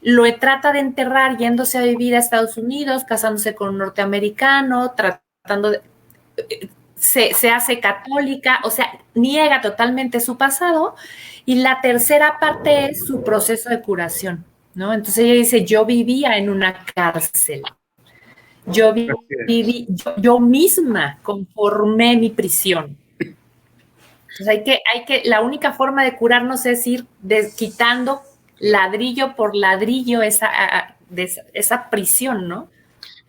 Speaker 2: lo trata de enterrar yéndose a vivir a Estados Unidos, casándose con un norteamericano, tratando de... Se hace católica, o sea, niega totalmente su pasado. Y la tercera parte es su proceso de curación, ¿no? Entonces ella dice, yo vivía en una cárcel, yo misma conformé mi prisión. Entonces la única forma de curarnos es ir quitando ladrillo por ladrillo esa prisión, ¿no?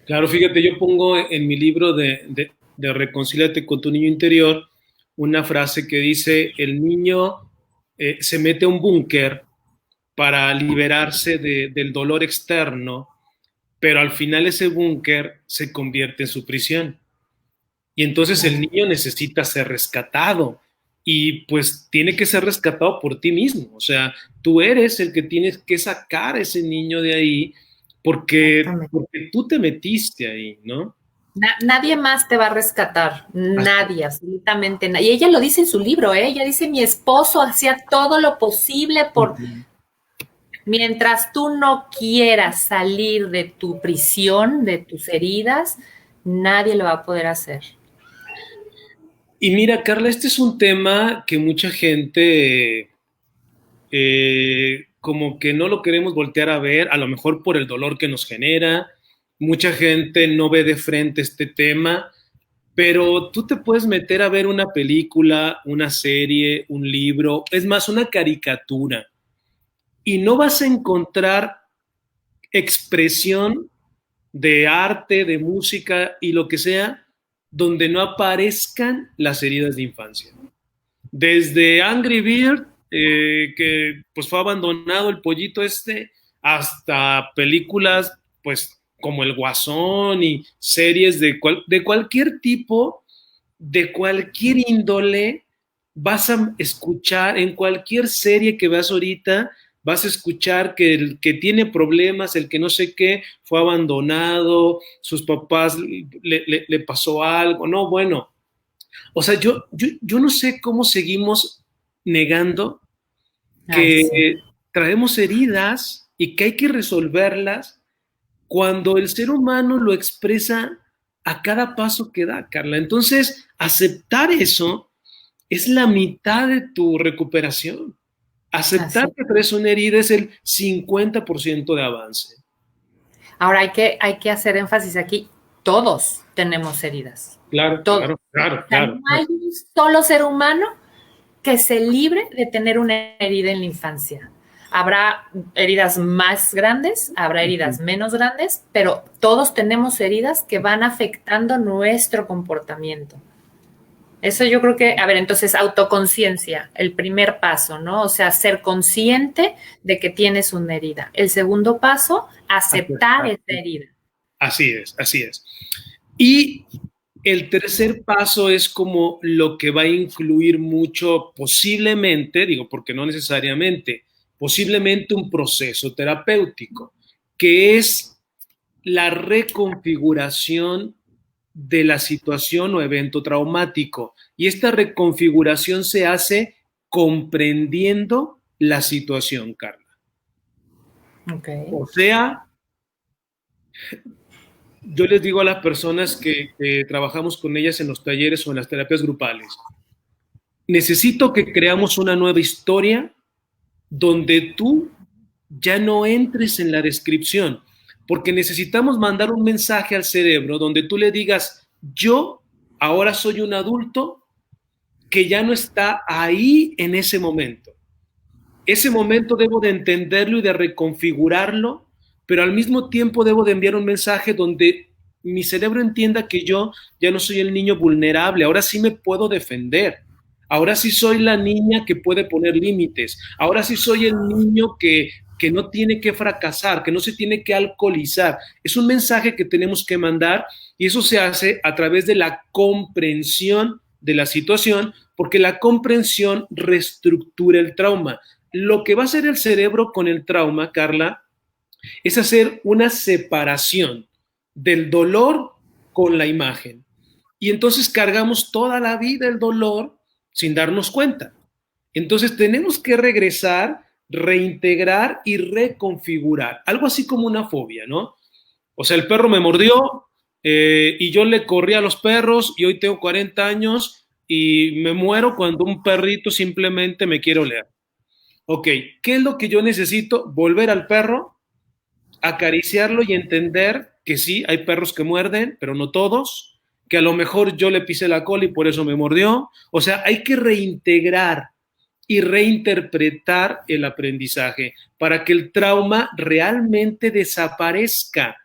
Speaker 1: Claro, fíjate, yo pongo en mi libro de Reconcíliate con tu niño interior una frase que dice, el niño se mete a un búnker para liberarse del dolor externo, pero al final ese búnker se convierte en su prisión. Y entonces el niño necesita ser rescatado y pues tiene que ser rescatado por ti mismo. O sea, tú eres el que tienes que sacar a ese niño de ahí porque tú te metiste ahí, ¿no?
Speaker 2: Nadie más te va a rescatar, nadie, absolutamente nadie. Y ella lo dice en su libro, ¿eh? Ella dice, mi esposo hacía todo lo posible por... Mientras tú no quieras salir de tu prisión, de tus heridas, nadie lo va a poder hacer.
Speaker 1: Y mira, Carla, este es un tema que mucha gente como que no lo queremos voltear a ver, a lo mejor por el dolor que nos genera. Mucha gente no ve de frente este tema, pero tú te puedes meter a ver una película, una serie, un libro, es más, una caricatura, y no vas a encontrar expresión de arte, de música y lo que sea, donde no aparezcan las heridas de infancia. Desde Angry Bird, que pues fue abandonado el pollito este, hasta películas pues como El Guasón y series de cualquier tipo, de cualquier índole, vas a escuchar en cualquier serie que veas ahorita, vas a escuchar que el que tiene problemas, el que no sé qué, fue abandonado, sus papás le pasó algo. No, bueno, o sea, yo no sé cómo seguimos negando
Speaker 2: Ay,
Speaker 1: que
Speaker 2: sí.
Speaker 1: traemos heridas y que hay que resolverlas cuando el ser humano lo expresa a cada paso que da, Carla. Entonces, aceptar eso es la mitad de tu recuperación. Aceptar
Speaker 2: Así.
Speaker 1: que traes una herida es el 50% de avance.
Speaker 2: Ahora hay que hacer énfasis aquí. Todos tenemos heridas.
Speaker 1: Claro,
Speaker 2: Todos.
Speaker 1: claro, claro,
Speaker 2: O sea, no
Speaker 1: claro, claro.
Speaker 2: hay un solo ser humano que se libre de tener una herida en la infancia. Habrá heridas más grandes, habrá heridas menos grandes, pero todos tenemos heridas que van afectando nuestro comportamiento. Eso yo creo que, a ver, entonces autoconciencia, el primer paso, ¿no? O sea, ser consciente de que tienes una herida. El segundo paso, aceptar esa herida.
Speaker 1: Así es, así es. Y el tercer paso es como lo que va a influir mucho, posiblemente, digo, porque no necesariamente, posiblemente un proceso terapéutico, que es la reconfiguración de la situación o evento traumático. Y esta reconfiguración se hace comprendiendo la situación, Carla.
Speaker 2: Okay.
Speaker 1: O sea, yo les digo a las personas que trabajamos con ellas en los talleres o en las terapias grupales, necesito que creamos una nueva historia donde tú ya no entres en la descripción, porque necesitamos mandar un mensaje al cerebro donde tú le digas, yo ahora soy un adulto que ya no está ahí en ese momento. Ese momento debo de entenderlo y de reconfigurarlo, pero al mismo tiempo debo de enviar un mensaje donde mi cerebro entienda que yo ya no soy el niño vulnerable, ahora sí me puedo defender, ahora sí soy la niña que puede poner límites, ahora sí soy el niño que no tiene que fracasar, que no se tiene que alcoholizar. Es un mensaje que tenemos que mandar y eso se hace a través de la comprensión de la situación, porque la comprensión reestructura el trauma. Lo que va a hacer el cerebro con el trauma, Carla, es hacer una separación del dolor con la imagen. Y entonces cargamos toda la vida el dolor sin darnos cuenta. Entonces tenemos que regresar, reintegrar y reconfigurar. Algo así como una fobia, ¿no? O sea, el perro me mordió y yo le corrí a los perros y hoy tengo 40 años y me muero cuando un perrito simplemente me quiere oler. Ok, ¿qué es lo que yo necesito? Volver al perro, acariciarlo y entender que sí, hay perros que muerden, pero no todos, que a lo mejor yo le pisé la cola y por eso me mordió. O sea, hay que reintegrar y reinterpretar el aprendizaje para que el trauma realmente desaparezca.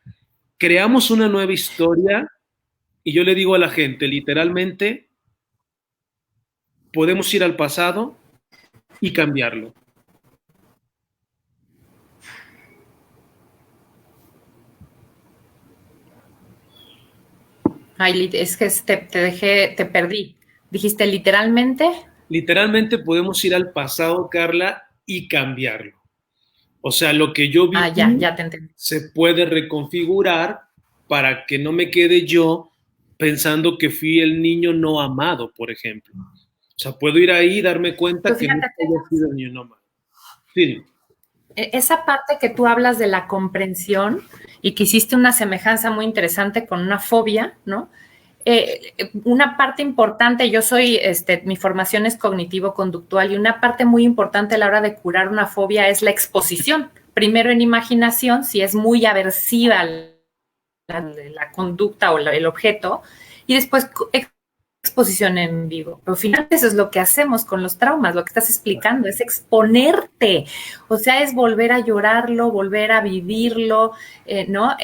Speaker 1: Creamos una nueva historia y yo le digo a la gente, literalmente, podemos ir al pasado y cambiarlo.
Speaker 2: Ay, es que te dejé, te perdí. Dijiste literalmente.
Speaker 1: Literalmente podemos ir al pasado, Carla, y cambiarlo. O sea, lo que yo
Speaker 2: Ah,
Speaker 1: viví
Speaker 2: ya te entendí.
Speaker 1: se puede reconfigurar para que no me quede yo pensando que fui el niño no amado, por ejemplo. O sea, puedo ir ahí y darme cuenta
Speaker 2: Pero
Speaker 1: que no
Speaker 2: fíjate que
Speaker 1: haya sido el niño no amado. Sí,
Speaker 2: esa parte que tú hablas de la comprensión y que hiciste una semejanza muy interesante con una fobia, ¿no? Una parte importante, yo soy, mi formación es cognitivo-conductual y una parte muy importante a la hora de curar una fobia es la exposición. Primero en imaginación, si es muy aversiva la conducta o el objeto, y después exposición en vivo. Pero finalmente eso es lo que hacemos con los traumas, lo que estás explicando, es exponerte, o sea, es volver a llorarlo, volver a vivirlo, ¿no?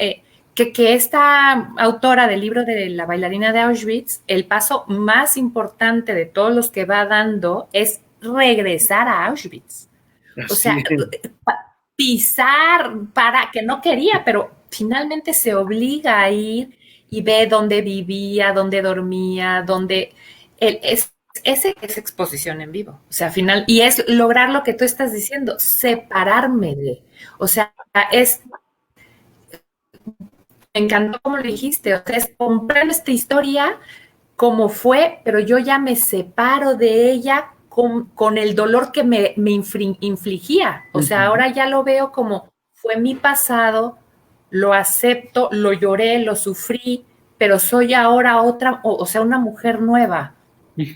Speaker 2: Que esta autora del libro de la bailarina de Auschwitz, el paso más importante de todos los que va dando es regresar a Auschwitz. O
Speaker 1: así
Speaker 2: sea,
Speaker 1: es.
Speaker 2: pisar para que no quería, pero finalmente se obliga a ir y ve dónde vivía, dónde dormía, dónde es ese es exposición en vivo. O sea, al final, y es lograr lo que tú estás diciendo, separarme de. O sea, me encantó como lo dijiste, o sea, es comprar esta historia como fue, pero yo ya me separo de ella con el dolor que me infligía. O sea, ahora ya lo veo como fue mi pasado, lo acepto, lo lloré, lo sufrí, pero soy ahora otra, o sea, una mujer nueva.
Speaker 1: Sí,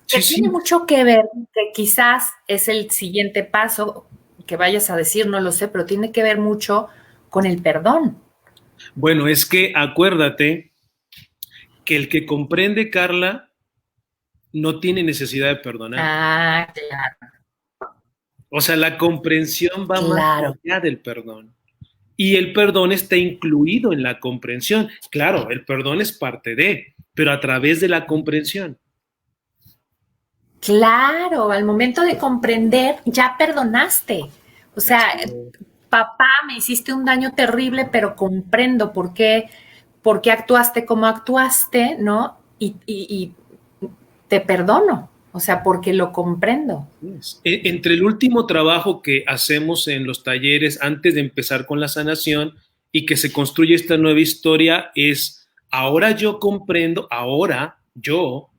Speaker 2: Que
Speaker 1: sí.
Speaker 2: tiene mucho que ver, que quizás es el siguiente paso que vayas a decir, no lo sé, pero tiene que ver mucho con el perdón.
Speaker 1: Bueno, es que acuérdate que el que comprende, Carla, no tiene necesidad de perdonar.
Speaker 2: Ah, claro.
Speaker 1: O sea, la comprensión va más
Speaker 2: Claro.
Speaker 1: allá del perdón. Y el perdón está incluido en la comprensión. Claro, el perdón es parte de, pero a través de la comprensión.
Speaker 2: Claro, al momento de comprender, ya perdonaste. O sea, papá, me hiciste un daño terrible, pero comprendo por qué actuaste como actuaste, ¿no? Y te perdono. O sea, porque lo comprendo.
Speaker 1: Entre el último trabajo que hacemos en los talleres antes de empezar con la sanación y que se construye esta nueva historia es, ahora yo comprendo, ahora yo,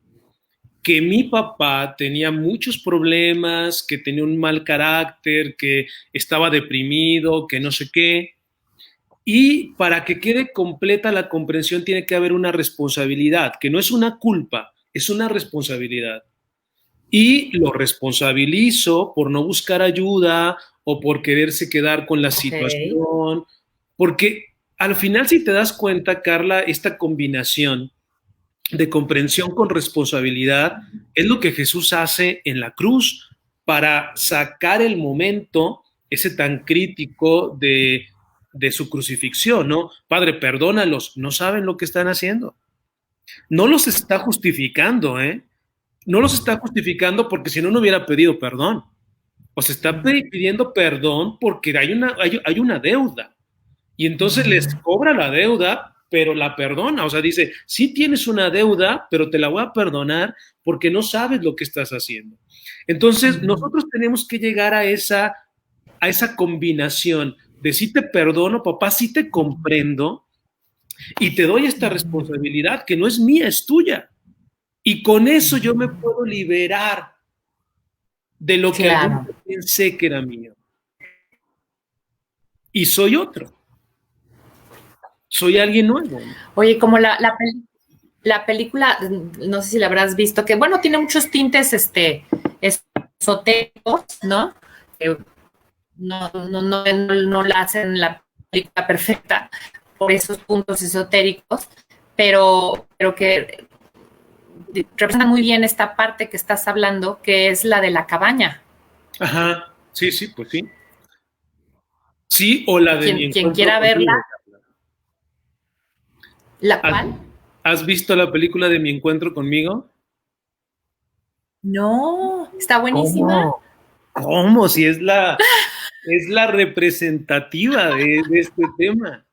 Speaker 1: que mi papá tenía muchos problemas, que tenía un mal carácter, que estaba deprimido, que no sé qué. Y para que quede completa la comprensión tiene que haber una responsabilidad, que no es una culpa, es una responsabilidad. Y lo responsabilizo por no buscar ayuda o por quererse quedar con la
Speaker 2: Ok.
Speaker 1: situación, porque al final si te das cuenta, Carla, esta combinación de comprensión con responsabilidad es lo que Jesús hace en la cruz para sacar el momento ese tan crítico de su crucifixión, ¿no? Padre, perdónalos, no saben lo que están haciendo. No los está justificando, ¿eh? No los está justificando porque si no, no hubiera pedido perdón. O se está pidiendo perdón porque hay una deuda. Y entonces les cobra la deuda, pero la perdona. O sea, dice, sí tienes una deuda, pero te la voy a perdonar porque no sabes lo que estás haciendo. Entonces, nosotros tenemos que llegar a esa combinación de sí te perdono, papá, sí te comprendo y te doy esta responsabilidad que no es mía, es tuya. Y con eso yo me puedo liberar de lo que algún
Speaker 2: Claro.
Speaker 1: día pensé que era mío. Y soy otro. Soy alguien nuevo.
Speaker 2: Oye, como la película, no sé si la habrás visto, que bueno, tiene muchos tintes esotéricos, ¿no? No la hacen la película perfecta por esos puntos esotéricos, pero que representa muy bien esta parte que estás hablando, que es la de la cabaña.
Speaker 1: Ajá, sí, sí, pues sí. Sí, o la de mi
Speaker 2: Quien
Speaker 1: encuentro
Speaker 2: quiera verla,
Speaker 1: conmigo.
Speaker 2: ¿la
Speaker 1: ¿Has,
Speaker 2: cual?
Speaker 1: has visto la película de mi encuentro conmigo?
Speaker 2: No, está buenísima.
Speaker 1: ¿Cómo? ¿Cómo? Si es la representativa de este tema.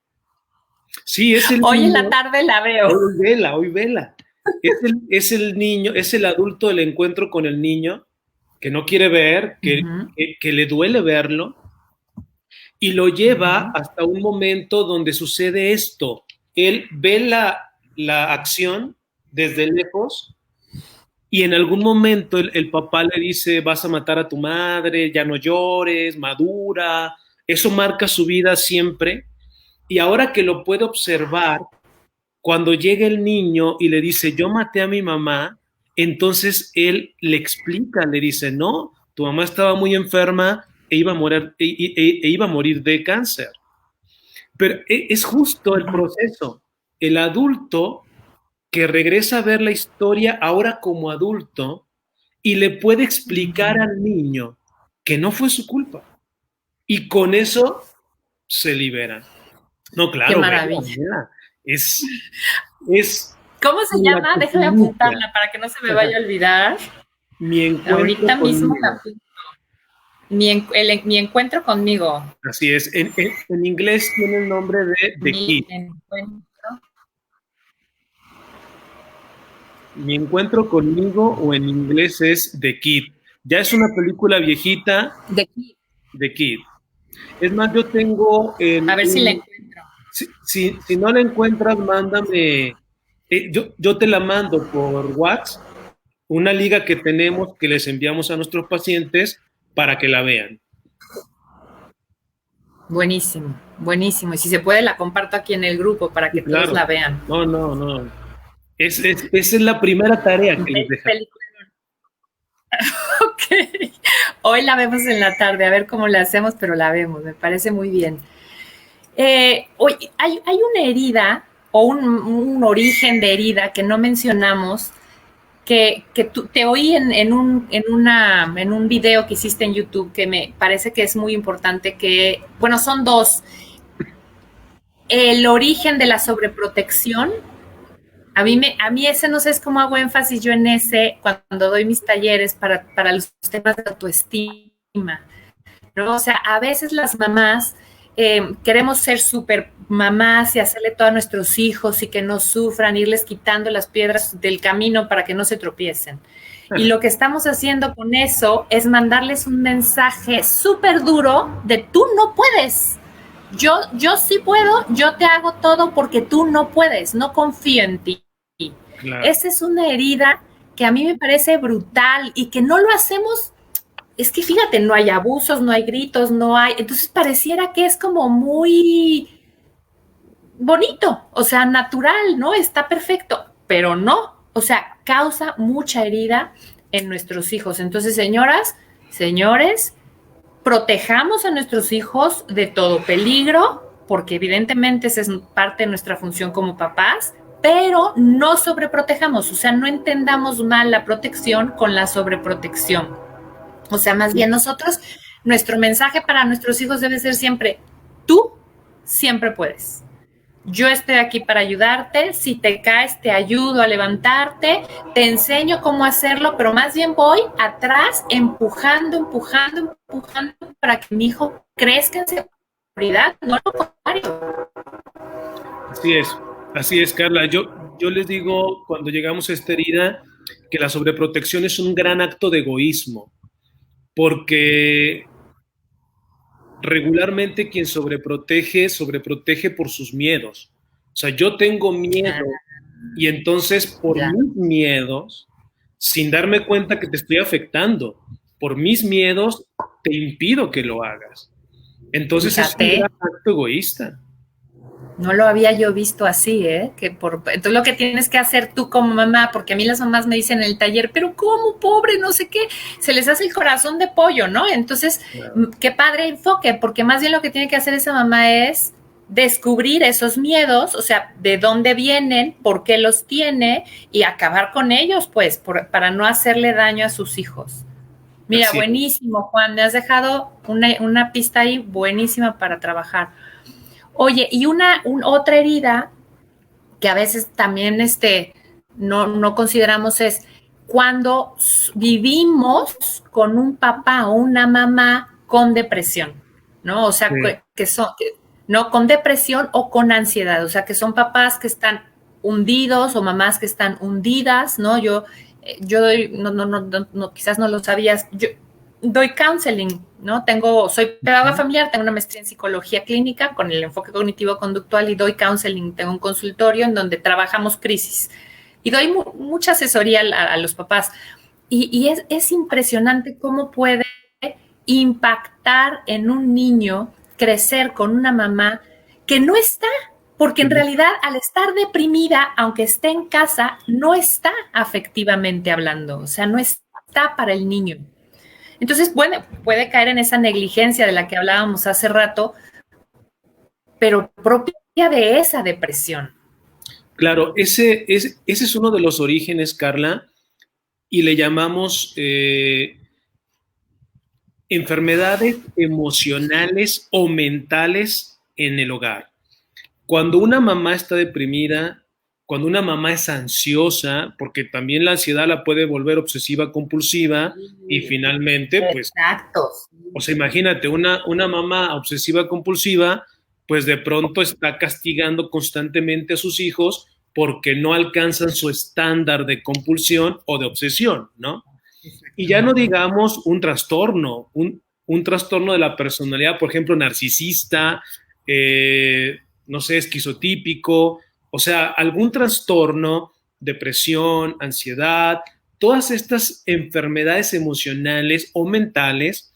Speaker 1: Sí, es el
Speaker 2: Hoy en la
Speaker 1: niño,
Speaker 2: tarde la veo.
Speaker 1: hoy vela, hoy vela. Es el niño, es el adulto del encuentro con el niño que no quiere ver, que le duele verlo, y lo lleva hasta un momento donde sucede esto. Él ve la acción desde lejos y en algún momento el papá le dice, vas a matar a tu madre, ya no llores, madura. Eso marca su vida siempre. Y ahora que lo puede observar, cuando llega el niño y le dice, yo maté a mi mamá, entonces él le explica, le dice, no, tu mamá estaba muy enferma e iba a morir, iba a morir de cáncer. Pero es justo el proceso. El adulto que regresa a ver la historia ahora como adulto y le puede explicar al niño que no fue su culpa. Y con eso se liberan. No,
Speaker 2: Qué
Speaker 1: claro, vela,
Speaker 2: maravilla.
Speaker 1: vela. Es
Speaker 2: ¿Cómo se
Speaker 1: la
Speaker 2: llama?
Speaker 1: que
Speaker 2: Déjame apuntarla para que no se me vaya a olvidar.
Speaker 1: Mi encuentro
Speaker 2: Ahorita mismo la
Speaker 1: conmigo.
Speaker 2: apunto. Mi encuentro conmigo.
Speaker 1: Así es. En inglés tiene el nombre de The
Speaker 2: Mi
Speaker 1: Kid.
Speaker 2: encuentro.
Speaker 1: Mi encuentro conmigo, o en inglés es The Kid. Ya es una película viejita,
Speaker 2: De aquí.
Speaker 1: The Kid. Es más, yo tengo
Speaker 2: A ver si la encuentro.
Speaker 1: si no la encuentras, mándame, yo te la mando por WhatsApp, una liga que tenemos que les enviamos a nuestros pacientes para que la vean.
Speaker 2: Buenísimo, buenísimo. Y si se puede, la comparto aquí en el grupo para
Speaker 1: Sí,
Speaker 2: que todos
Speaker 1: claro.
Speaker 2: la vean.
Speaker 1: No. Esa es la primera tarea que les deja.
Speaker 2: Ok. Hoy la vemos en la tarde, a ver cómo la hacemos, pero la vemos, me parece muy bien. Hoy hay una herida o un origen de herida que no mencionamos, que te oí en un video que hiciste en YouTube que me parece que es muy importante, que, bueno, son dos. El origen de la sobreprotección. A mí ese, no sé, es como hago énfasis yo en ese cuando doy mis talleres para los temas de autoestima, ¿no? O sea, a veces las mamás queremos ser súper mamás y hacerle todo a nuestros hijos y que no sufran, irles quitando las piedras del camino para que no se tropiecen. Y lo que estamos haciendo con eso es mandarles un mensaje súper duro de tú no puedes. Yo sí puedo, yo te hago todo porque tú no puedes, no confío en ti. Claro. Esa es una herida que a mí me parece brutal y que no lo hacemos. Es que fíjate, no hay abusos, no hay gritos, no hay. Entonces pareciera que es como muy bonito, o sea, natural, ¿no? Está perfecto, pero no. O sea, causa mucha herida en nuestros hijos. Entonces, señoras, señores, protejamos a nuestros hijos de todo peligro, porque evidentemente esa es parte de nuestra función como papás, pero no sobreprotejamos, o sea, no entendamos mal la protección con la sobreprotección. O sea, más bien nosotros, nuestro mensaje para nuestros hijos debe ser siempre, tú siempre puedes. Yo estoy aquí para ayudarte, si te caes te ayudo a levantarte, te enseño cómo hacerlo, pero más bien voy atrás empujando para que mi hijo crezca en seguridad, no lo contrario.
Speaker 1: Así es, Carla. Yo les digo, cuando llegamos a esta herida, que la sobreprotección es un gran acto de egoísmo, porque regularmente quien sobreprotege por sus miedos. O sea, yo tengo miedo y entonces por mis miedos, sin darme cuenta que te estoy afectando, por mis miedos te impido que lo hagas. Entonces es un gran acto egoísta.
Speaker 2: No lo había yo visto así, ¿eh? Entonces lo que tienes que hacer tú como mamá, porque a mí las mamás me dicen en el taller, pero ¿cómo, pobre? No sé qué, se les hace el corazón de pollo, ¿no? Entonces, claro, qué padre enfoque, porque más bien lo que tiene que hacer esa mamá es descubrir esos miedos, o sea, de dónde vienen, por qué los tiene y acabar con ellos, pues, para no hacerle daño a sus hijos. Mira, así buenísimo, Juan, me has dejado una pista ahí buenísima para trabajar. Oye, y otra herida que a veces también no consideramos es cuando vivimos con un papá o una mamá con depresión, ¿no? O sea, que son, no, con depresión o con ansiedad, o sea, que son papás que están hundidos o mamás que están hundidas, ¿no? Yo doy, quizás no lo sabías, yo doy counseling, ¿no? Soy pedagoga familiar, tengo una maestría en psicología clínica con el enfoque cognitivo-conductual y doy counseling, tengo un consultorio en donde trabajamos crisis y doy mucha asesoría a los papás. Y es impresionante cómo puede impactar en un niño crecer con una mamá que no está, porque en realidad al estar deprimida, aunque esté en casa, no está afectivamente hablando, o sea, no está para el niño. Entonces, bueno, puede caer en esa negligencia de la que hablábamos hace rato, pero propia de esa depresión.
Speaker 1: Claro, ese es uno de los orígenes, Carla, y le llamamos enfermedades emocionales o mentales en el hogar. Cuando una mamá está deprimida, cuando una mamá es ansiosa, porque también la ansiedad la puede volver obsesiva compulsiva y finalmente, pues,
Speaker 2: exacto.
Speaker 1: O sea, imagínate, una mamá obsesiva compulsiva, pues de pronto está castigando constantemente a sus hijos porque no alcanzan su estándar de compulsión o de obsesión, ¿no? Y ya no digamos un trastorno, un trastorno de la personalidad, por ejemplo, narcisista, no sé, esquizotípico, o sea, algún trastorno, depresión, ansiedad, todas estas enfermedades emocionales o mentales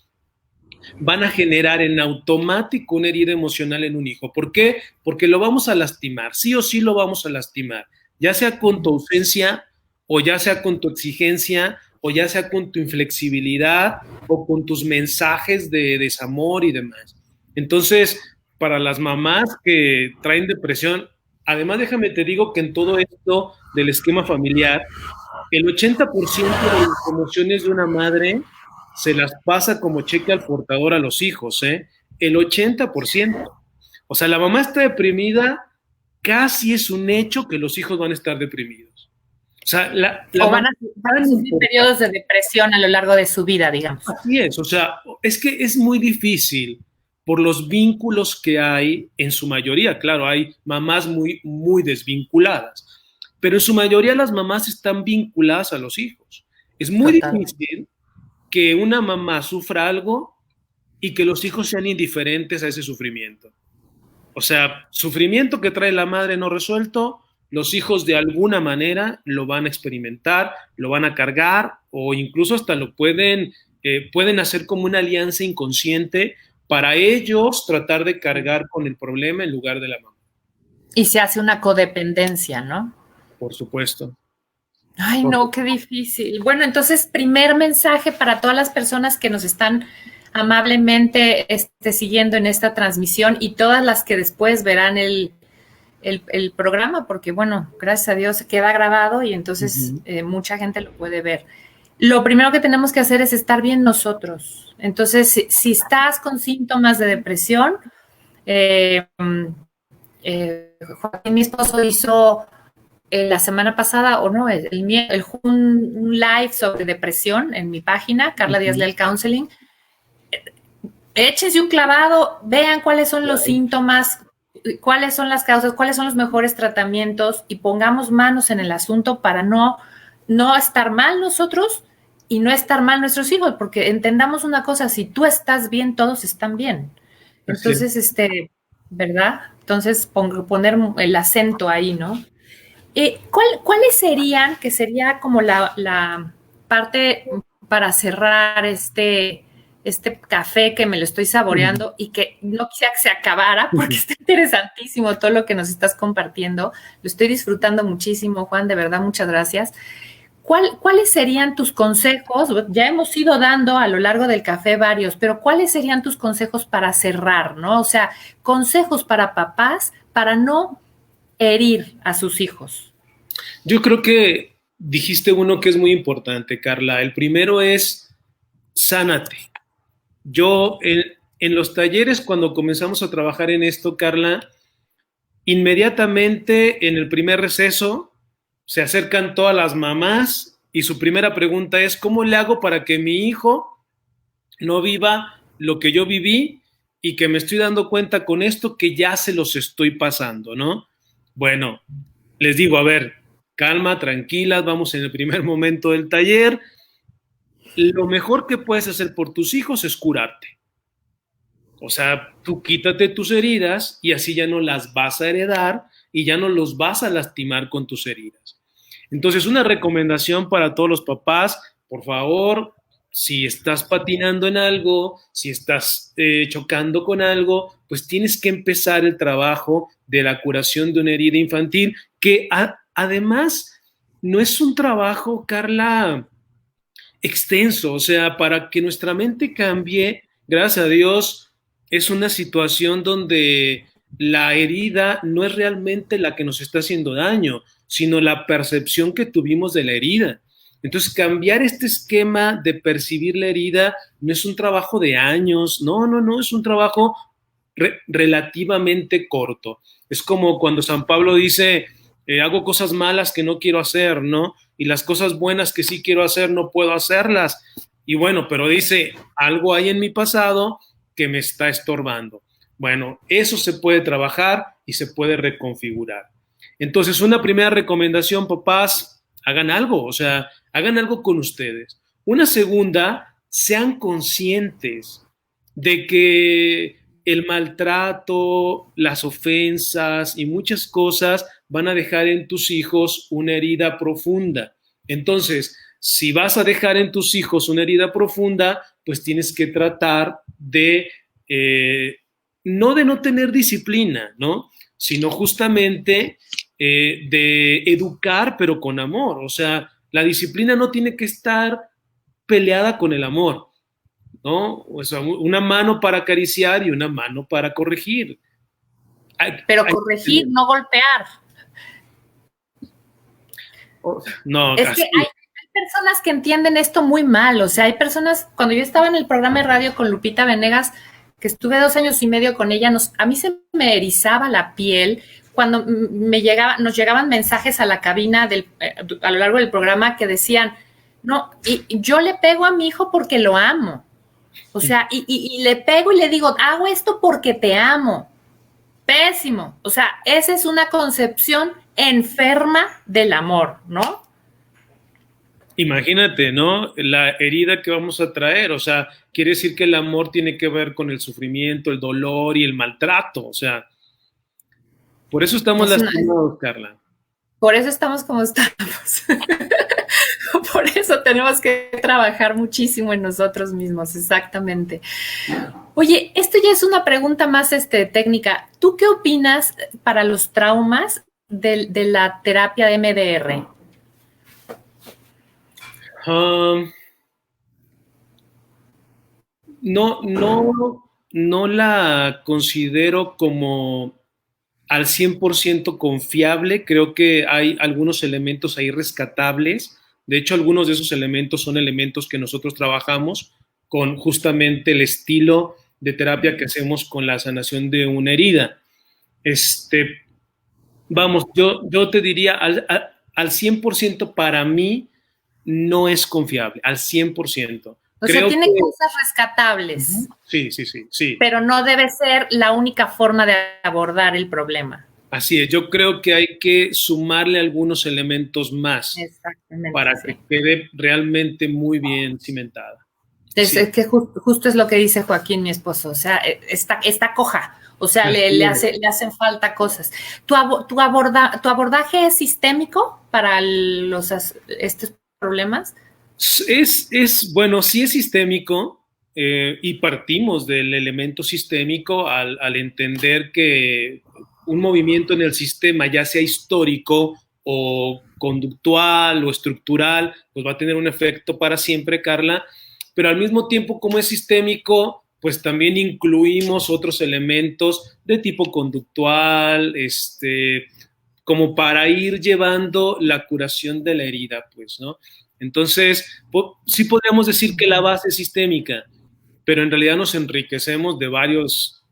Speaker 1: van a generar en automático una herida emocional en un hijo. ¿Por qué? Porque lo vamos a lastimar, sí o sí lo vamos a lastimar, ya sea con tu ausencia o ya sea con tu exigencia o ya sea con tu inflexibilidad o con tus mensajes de desamor y demás. Entonces, para las mamás que traen depresión, además déjame te digo que en todo esto del esquema familiar, el 80% de las emociones de una madre se las pasa como cheque al portador a los hijos, ¿eh? El 80%. O sea, la mamá está deprimida, casi es un hecho que los hijos van a estar deprimidos. O sea,
Speaker 2: o van a sufrir periodos de depresión a lo largo de su vida, digamos.
Speaker 1: Así es, o sea, es que es muy difícil por los vínculos que hay en su mayoría. Claro, hay mamás muy, muy desvinculadas, pero en su mayoría las mamás están vinculadas a los hijos. Es muy difícil que una mamá sufra algo y que los hijos sean indiferentes a ese sufrimiento. O sea, sufrimiento que trae la madre no resuelto, los hijos de alguna manera lo van a experimentar, lo van a cargar o incluso hasta lo pueden hacer como una alianza inconsciente para ellos tratar de cargar con el problema en lugar de la mamá.
Speaker 2: Y se hace una codependencia, ¿no?
Speaker 1: Por supuesto.
Speaker 2: Ay, no, qué difícil. Bueno, entonces, primer mensaje para todas las personas que nos están amablemente siguiendo en esta transmisión y todas las que después verán el programa, porque bueno, gracias a Dios queda grabado y entonces mucha gente lo puede ver. Lo primero que tenemos que hacer es estar bien nosotros. Entonces, si estás con síntomas de depresión, Joaquín, mi esposo, hizo la semana pasada, o no, un live sobre depresión en mi página, Carla Díaz Leal Counseling. Échense un clavado, vean cuáles son los síntomas, cuáles son las causas, cuáles son los mejores tratamientos y pongamos manos en el asunto para no estar mal nosotros y no estar mal nuestros hijos, porque entendamos una cosa, si tú estás bien, todos están bien. Entonces, ¿verdad? Entonces, poner el acento ahí, ¿no? ¿Cuáles serían, que sería como la parte para cerrar este café que me lo estoy saboreando y que no quisiera que se acabara porque está interesantísimo todo lo que nos estás compartiendo? Lo estoy disfrutando muchísimo, Juan, de verdad, muchas gracias. ¿Cuáles serían tus consejos? Ya hemos ido dando a lo largo del café varios, pero ¿cuáles serían tus consejos para cerrar, no? O sea, consejos para papás para no herir a sus hijos.
Speaker 1: Yo creo que dijiste uno que es muy importante, Carla. El primero es sánate. Yo en los talleres, cuando comenzamos a trabajar en esto, Carla, inmediatamente en el primer receso se acercan todas las mamás y su primera pregunta es, ¿cómo le hago para que mi hijo no viva lo que yo viví y que me estoy dando cuenta con esto que ya se los estoy pasando, ¿no? Bueno, les digo, a ver, calma, tranquilas, vamos en el primer momento del taller. Lo mejor que puedes hacer por tus hijos es curarte. O sea, tú quítate tus heridas y así ya no las vas a heredar y ya no los vas a lastimar con tus heridas. Entonces, una recomendación para todos los papás, por favor, si estás patinando en algo, si estás chocando con algo, pues tienes que empezar el trabajo de la curación de una herida infantil, que además no es un trabajo, Carla, extenso. O sea, para que nuestra mente cambie, gracias a Dios, es una situación donde la herida no es realmente la que nos está haciendo daño, sino la percepción que tuvimos de la herida. Entonces, cambiar este esquema de percibir la herida no es un trabajo de años, no, es un trabajo relativamente corto. Es como cuando San Pablo dice, hago cosas malas que no quiero hacer, ¿no? Y las cosas buenas que sí quiero hacer, no puedo hacerlas. Y bueno, pero dice, algo hay en mi pasado que me está estorbando. Bueno, eso se puede trabajar y se puede reconfigurar. Entonces, una primera recomendación, papás, hagan algo, o sea, hagan algo con ustedes. Una segunda, sean conscientes de que el maltrato, las ofensas y muchas cosas van a dejar en tus hijos una herida profunda. Entonces, si vas a dejar en tus hijos una herida profunda, pues tienes que tratar no de no tener disciplina, ¿no? Sino justamente de educar, pero con amor. O sea, la disciplina no tiene que estar peleada con el amor, ¿no? O sea, una mano para acariciar y una mano para corregir.
Speaker 2: Pero corregir, no golpear.
Speaker 1: No,
Speaker 2: es que hay personas que entienden esto muy mal. O sea, hay personas, cuando yo estaba en el programa de radio con Lupita Venegas, que estuve 2 años y medio con ella, a mí se me erizaba la piel cuando nos llegaban mensajes a la cabina a lo largo del programa que decían, no, y yo le pego a mi hijo porque lo amo. O sea, y le pego y le digo, hago esto porque te amo. Pésimo. O sea, esa es una concepción enferma del amor, ¿no?
Speaker 1: Imagínate, ¿no? La herida que vamos a traer, o sea, quiere decir que el amor tiene que ver con el sufrimiento, el dolor y el maltrato, o sea, por eso estamos lastimados, Carla.
Speaker 2: Por eso estamos como estamos. Por eso tenemos que trabajar muchísimo en nosotros mismos, exactamente. Oye, esto ya es una pregunta más técnica. ¿Tú qué opinas para los traumas de la terapia de MDR?
Speaker 1: No la considero como al 100% confiable. Creo que hay algunos elementos ahí rescatables. De hecho, algunos de esos elementos son elementos que nosotros trabajamos con justamente el estilo de terapia que hacemos con la sanación de una herida. Vamos, yo te diría al 100% para mí no es confiable, al 100%.
Speaker 2: O sea, tiene cosas rescatables.
Speaker 1: Sí.
Speaker 2: Pero no debe ser la única forma de abordar el problema.
Speaker 1: Así es, yo creo que hay que sumarle algunos elementos más para que quede realmente muy bien cimentada.
Speaker 2: Es que justo es lo que dice Joaquín, mi esposo, o sea, está coja, o sea, le hacen falta cosas. ¿Tu abordaje es sistémico para estos problemas?
Speaker 1: Bueno, sí es sistémico y partimos del elemento sistémico al entender que un movimiento en el sistema, ya sea histórico o conductual o estructural, pues va a tener un efecto para siempre, Carla, pero al mismo tiempo, como es sistémico, pues también incluimos otros elementos de tipo conductual, como para ir llevando la curación de la herida, pues, ¿no? Entonces, sí podríamos decir que la base es sistémica, pero en realidad nos enriquecemos de varias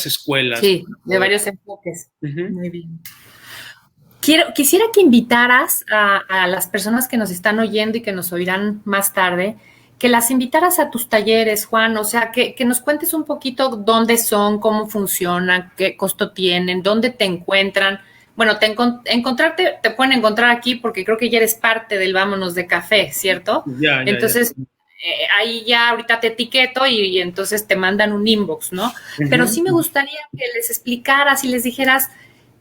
Speaker 1: escuelas.
Speaker 2: Sí, de varios enfoques. Muy bien. Quisiera que invitaras a las personas que nos están oyendo y que nos oirán más tarde, que las invitaras a tus talleres, Juan, o sea, que nos cuentes un poquito dónde son, cómo funcionan, qué costo tienen, dónde te encuentran. Bueno, te pueden encontrar aquí porque creo que ya eres parte del Vámonos de Café, ¿cierto?
Speaker 1: Ya.
Speaker 2: Entonces, ahí ya ahorita te etiqueto y entonces te mandan un inbox, ¿no? Pero sí me gustaría que les explicaras y les dijeras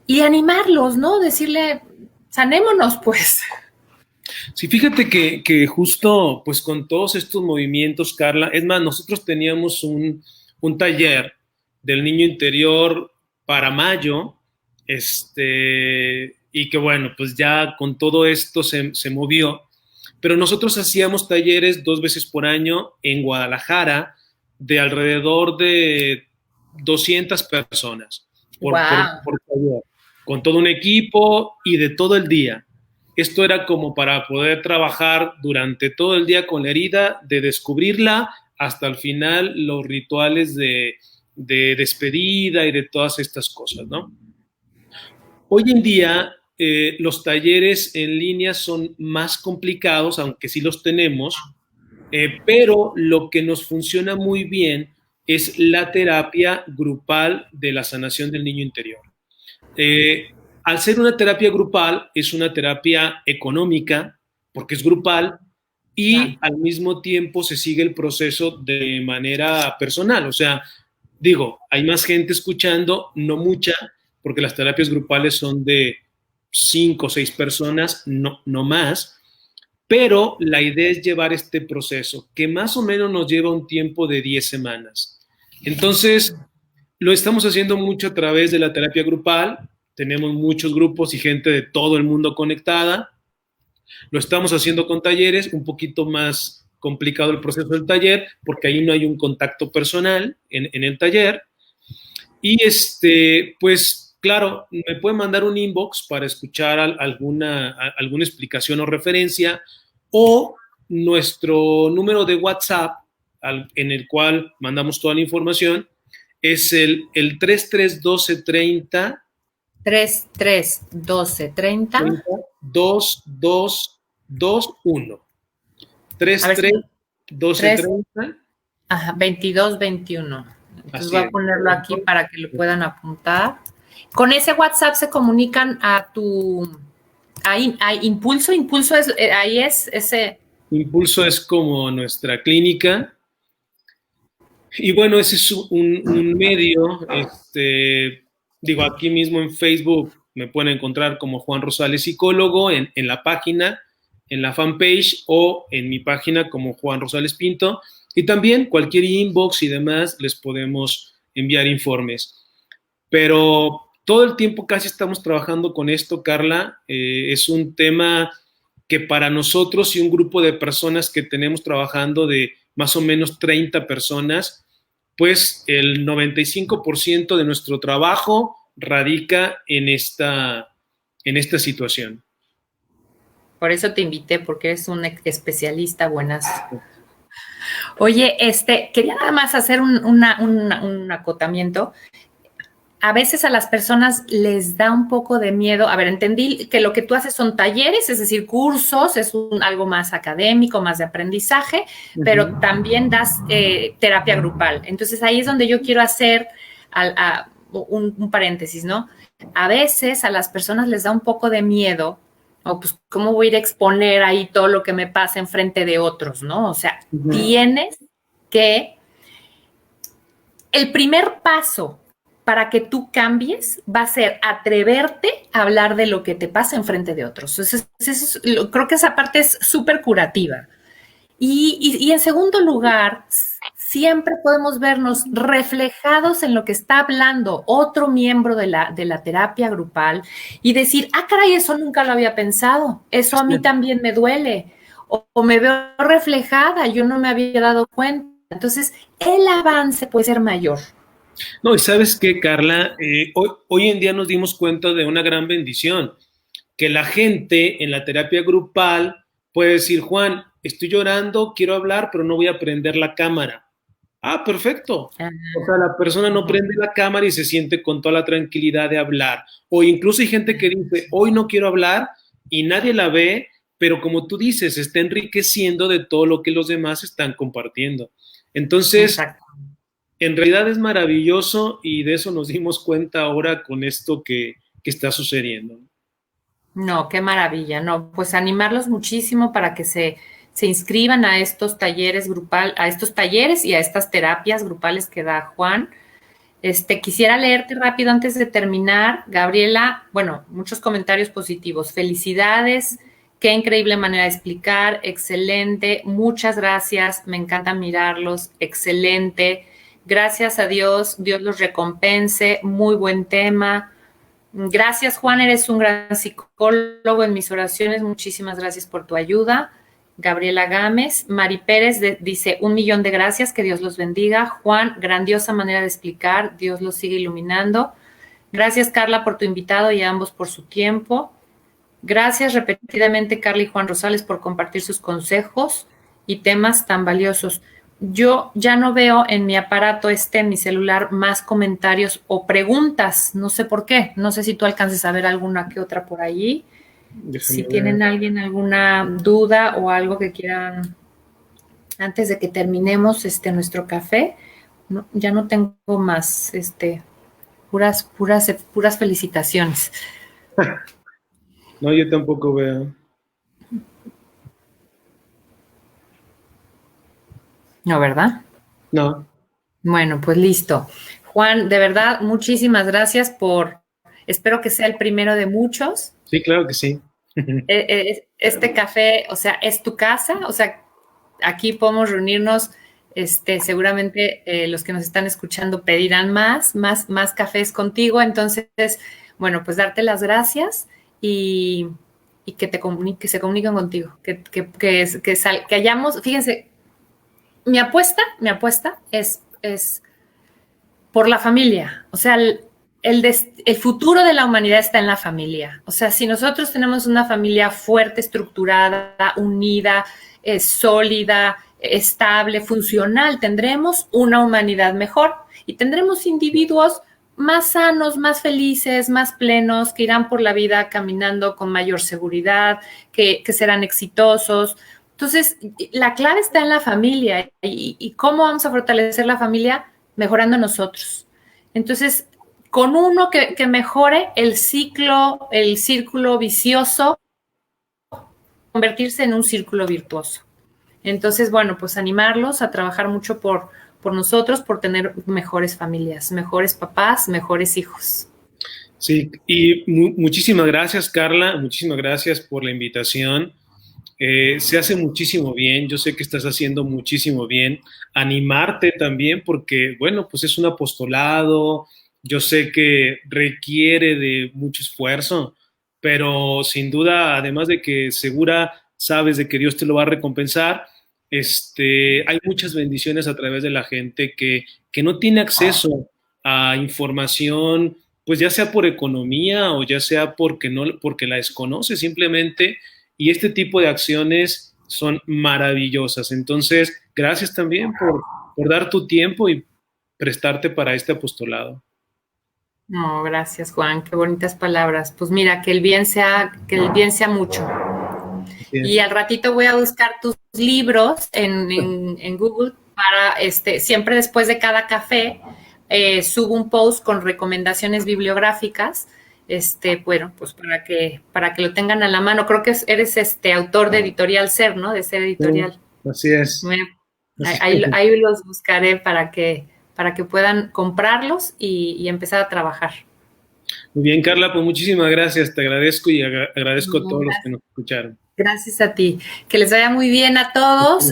Speaker 2: y animarlos, ¿no? Decirle, sanémonos, pues.
Speaker 1: Sí, fíjate que justo, pues con todos estos movimientos, Carla, es más, nosotros teníamos un taller del niño interior para mayo, y que bueno, pues ya con todo esto se movió, pero nosotros hacíamos talleres 2 veces por año en Guadalajara de alrededor de 200 personas por taller, con todo un equipo y de todo el día. Esto era como para poder trabajar durante todo el día con la herida, de descubrirla hasta el final, los rituales de despedida y de todas estas cosas, ¿no? Hoy en día, los talleres en línea son más complicados, aunque sí los tenemos, pero lo que nos funciona muy bien es la terapia grupal de la sanación del niño interior. al ser una terapia grupal, es una terapia económica, porque es grupal, y al mismo tiempo se sigue el proceso de manera personal. O sea, digo, hay más gente escuchando, no mucha, porque las terapias grupales son de 5 o 6 personas, no más, pero la idea es llevar este proceso, que más o menos nos lleva un tiempo de 10 semanas. Entonces, lo estamos haciendo mucho a través de la terapia grupal, tenemos muchos grupos y gente de todo el mundo conectada. Lo estamos haciendo con talleres, un poquito más complicado el proceso del taller, porque ahí no hay un contacto personal en el taller. Y pues claro, me pueden mandar un inbox para escuchar alguna explicación o referencia, o nuestro número de WhatsApp, en el cual mandamos toda la información, es el 331230
Speaker 2: 331230
Speaker 1: 2221 331230
Speaker 2: 2221. Entonces
Speaker 1: Así
Speaker 2: voy a
Speaker 1: es.
Speaker 2: ponerlo aquí para que lo puedan apuntar. Con ese WhatsApp se comunican a Impulso. Impulso es, ahí es ese.
Speaker 1: Impulso es como nuestra clínica. Y bueno, ese es un medio, digo, aquí mismo en Facebook me pueden encontrar como Juan Rosales Psicólogo en la página, en la fanpage, o en mi página como Juan Rosales Pinto. Y también cualquier inbox y demás les podemos enviar informes. Pero todo el tiempo casi estamos trabajando con esto, Carla. Es un tema que para nosotros y un grupo de personas que tenemos trabajando de más o menos 30 personas, pues el 95% de nuestro trabajo radica en esta situación.
Speaker 2: Por eso te invité, porque eres un especialista, buenas. Oye, quería nada más hacer un acotamiento. A veces a las personas les da un poco de miedo. A ver, entendí que lo que tú haces son talleres, es decir, cursos, es algo más académico, más de aprendizaje, pero también das terapia grupal. Entonces ahí es donde yo quiero hacer un paréntesis, ¿no? A veces a las personas les da un poco de miedo, o pues, ¿cómo voy a ir a exponer ahí todo lo que me pasa en frente de otros, ¿no? O sea, tienes que... El primer paso para que tú cambies va a ser atreverte a hablar de lo que te pasa en frente de otros. Creo que esa parte es súper curativa. Y en segundo lugar, siempre podemos vernos reflejados en lo que está hablando otro miembro de la terapia grupal y decir, caray, eso nunca lo había pensado, eso a mí también me duele, o me veo reflejada, yo no me había dado cuenta. Entonces, el avance puede ser mayor.
Speaker 1: No, y ¿sabes qué, Carla? Hoy en día nos dimos cuenta de una gran bendición, que la gente en la terapia grupal puede decir, Juan, estoy llorando, quiero hablar, pero no voy a prender la cámara. Perfecto. O sea, la persona no prende la cámara y se siente con toda la tranquilidad de hablar. O incluso hay gente que dice, hoy no quiero hablar y nadie la ve, pero como tú dices, está enriqueciendo de todo lo que los demás están compartiendo. Entonces, en realidad es maravilloso y de eso nos dimos cuenta ahora con esto que está sucediendo.
Speaker 2: No, qué maravilla. No, pues animarlos muchísimo para que se inscriban a estos talleres a estos talleres y a estas terapias grupales que da Juan. Quisiera leerte rápido antes de terminar. Gabriela, bueno, muchos comentarios positivos. Felicidades, qué increíble manera de explicar, excelente, muchas gracias, me encanta mirarlos, excelente. Gracias a Dios, Dios los recompense, muy buen tema. Gracias, Juan, eres un gran psicólogo en mis oraciones, muchísimas gracias por tu ayuda. Gabriela Gámez, Mari Pérez dice 1,000,000 de gracias, que Dios los bendiga. Juan, grandiosa manera de explicar, Dios los sigue iluminando. Gracias, Carla, por tu invitado y a ambos por su tiempo. Gracias repetidamente, Carla y Juan Rosales, por compartir sus consejos y temas tan valiosos. Yo ya no veo en mi aparato en mi celular, más comentarios o preguntas. No sé por qué. No sé si tú alcances a ver alguna que otra por allí. Si tienen alguna duda o algo que quieran antes de que terminemos nuestro café. No, ya no tengo más. Puras felicitaciones.
Speaker 1: No, yo tampoco veo.
Speaker 2: No, ¿verdad?
Speaker 1: No.
Speaker 2: Bueno, pues listo. Juan, de verdad, muchísimas gracias espero que sea el primero de muchos.
Speaker 1: Sí, claro que sí.
Speaker 2: Este café, o sea, es tu casa, o sea, aquí podemos reunirnos, seguramente los que nos están escuchando pedirán más cafés contigo, entonces, bueno, pues darte las gracias y, y que se comuniquen contigo, que hayamos, fíjense, mi apuesta es por la familia. O sea, el futuro de la humanidad está en la familia. O sea, si nosotros tenemos una familia fuerte, estructurada, unida, sólida, estable, funcional, tendremos una humanidad mejor y tendremos individuos más sanos, más felices, más plenos, que irán por la vida caminando con mayor seguridad, que serán exitosos. Entonces, la clave está en la familia y cómo vamos a fortalecer la familia mejorando nosotros. Entonces, con uno que mejore el círculo vicioso, convertirse en un círculo virtuoso. Entonces, bueno, pues animarlos a trabajar mucho por nosotros, por tener mejores familias, mejores papás, mejores hijos.
Speaker 1: Sí, y muchísimas gracias, Carla, muchísimas gracias por la invitación. Se hace muchísimo bien, yo sé que estás haciendo muchísimo bien. Animarte también porque, bueno, pues es un apostolado, yo sé que requiere de mucho esfuerzo, pero sin duda, además de que segura sabes de que Dios te lo va a recompensar, hay muchas bendiciones a través de la gente que no tiene acceso a información, pues ya sea por economía o ya sea porque no, porque la desconoce simplemente, y este tipo de acciones son maravillosas. Entonces, gracias también por dar tu tiempo y prestarte para este apostolado.
Speaker 2: No, gracias, Juan, qué bonitas palabras. Pues mira, que el bien sea mucho. Y
Speaker 1: Bien.
Speaker 2: al ratito voy a buscar tus libros en Google para, siempre después de cada café, subo un post con recomendaciones bibliográficas, bueno, pues para que lo tengan a la mano. Creo que eres autor de Editorial Ser, ¿no? De Ser Editorial.
Speaker 1: Así es.
Speaker 2: Bueno, ahí los buscaré para que puedan comprarlos y empezar a trabajar.
Speaker 1: Muy bien, Carla, pues muchísimas gracias, te agradezco y agradezco a todos los que nos escucharon.
Speaker 2: Gracias a ti. Que les vaya muy bien a todos.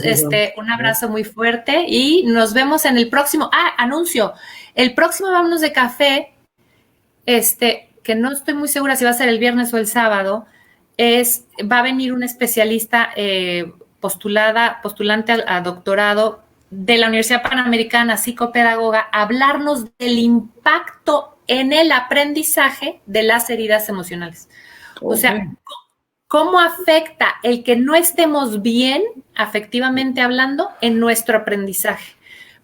Speaker 2: Un abrazo muy fuerte y nos vemos en el próximo. Anuncio. El próximo Vámonos de Café, que no estoy muy segura si va a ser el viernes o el sábado, va a venir una especialista postulante a doctorado de la Universidad Panamericana, psicopedagoga, a hablarnos del impacto en el aprendizaje de las heridas emocionales. Okay. O sea, ¿cómo afecta el que no estemos bien, afectivamente hablando, en nuestro aprendizaje?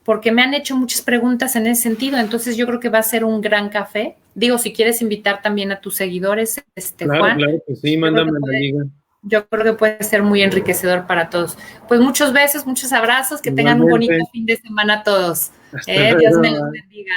Speaker 2: Porque me han hecho muchas preguntas en ese sentido, entonces yo creo que va a ser un gran café. Digo, si quieres invitar también a tus seguidores,
Speaker 1: claro,
Speaker 2: Juan.
Speaker 1: Claro que sí, mándame la liga.
Speaker 2: Yo creo que puede ser muy enriquecedor para todos. Pues muchos besos, muchos abrazos, que tengan un bonito fin de semana todos. Dios me los bendiga.